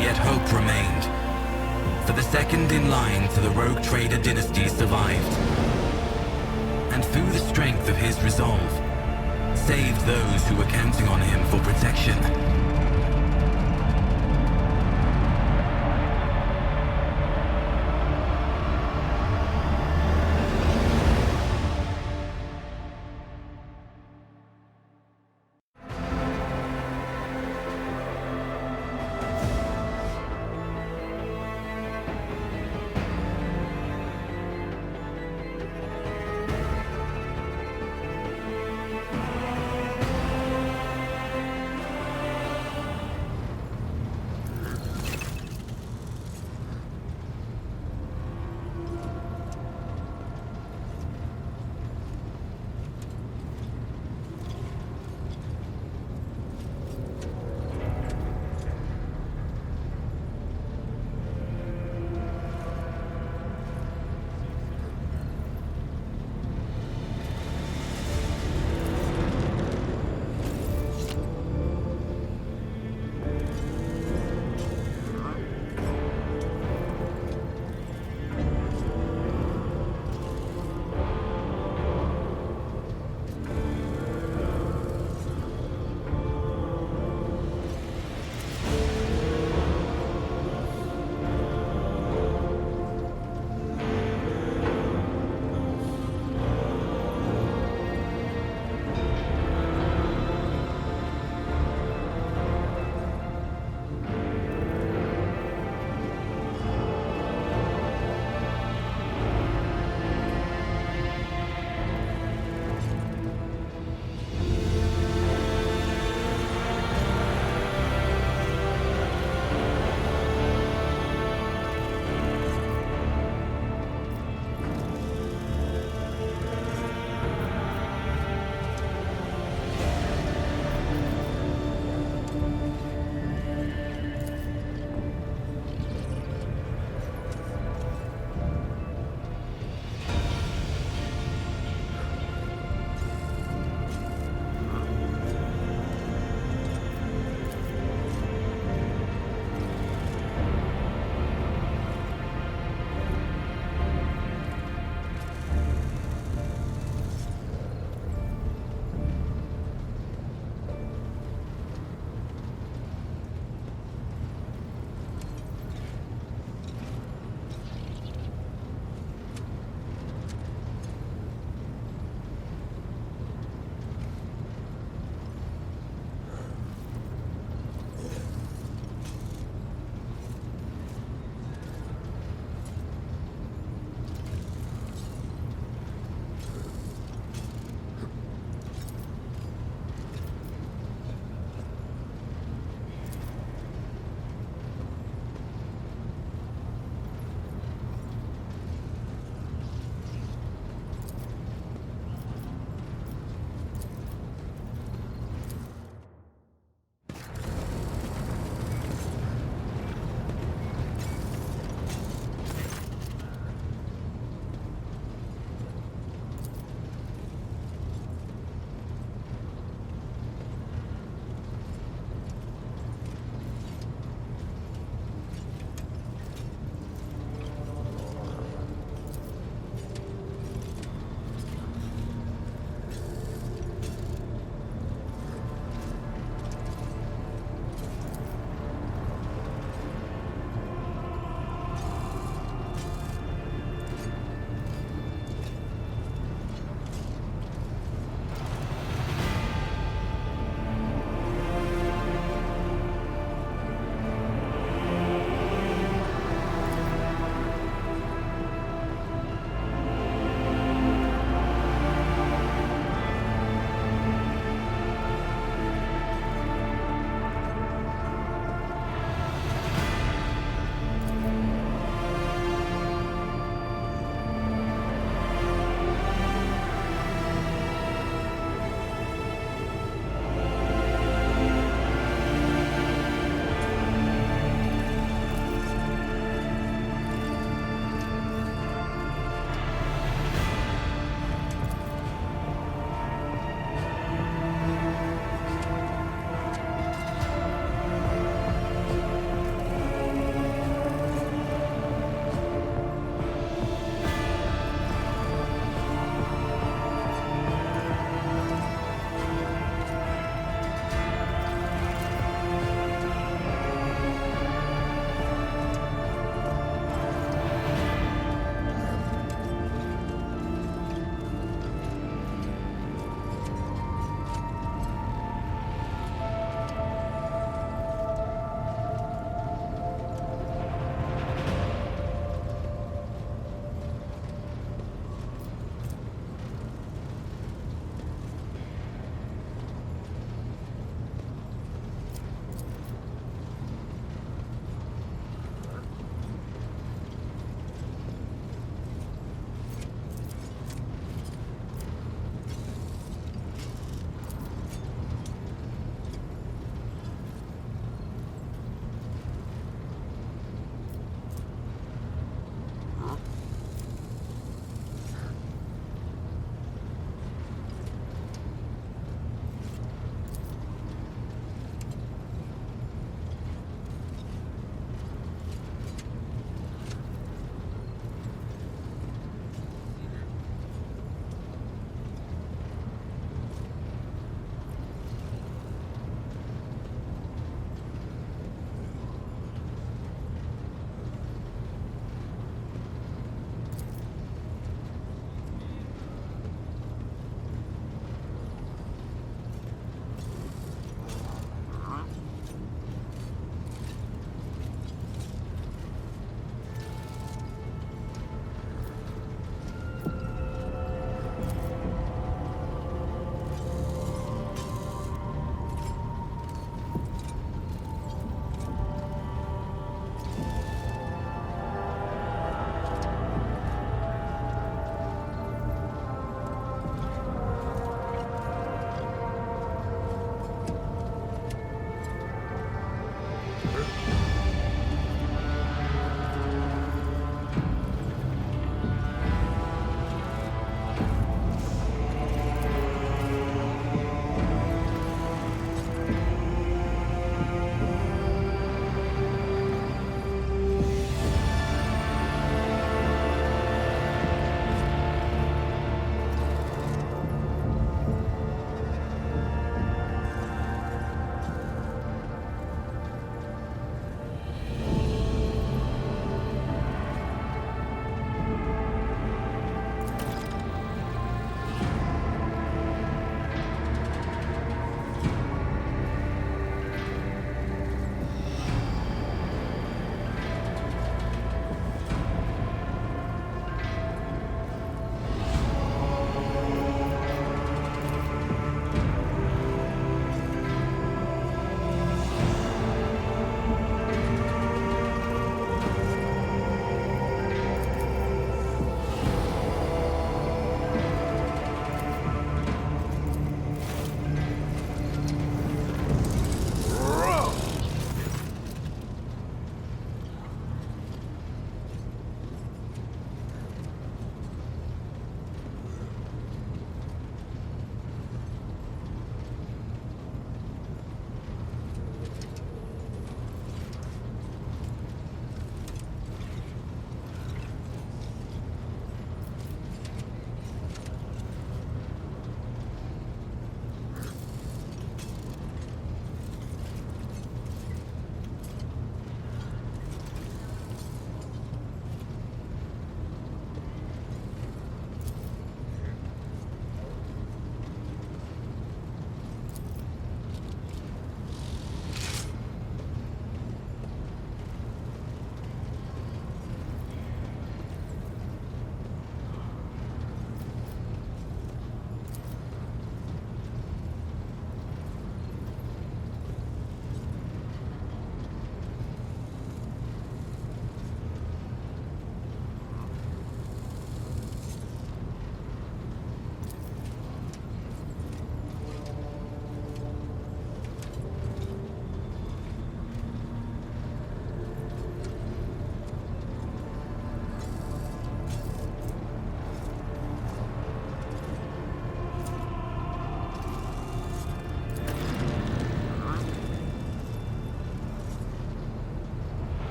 S10: Yet hope remained, for the second in line to the rogue trader dynasty survived, and through the strength of his resolve, saved those who were counting on him for protection.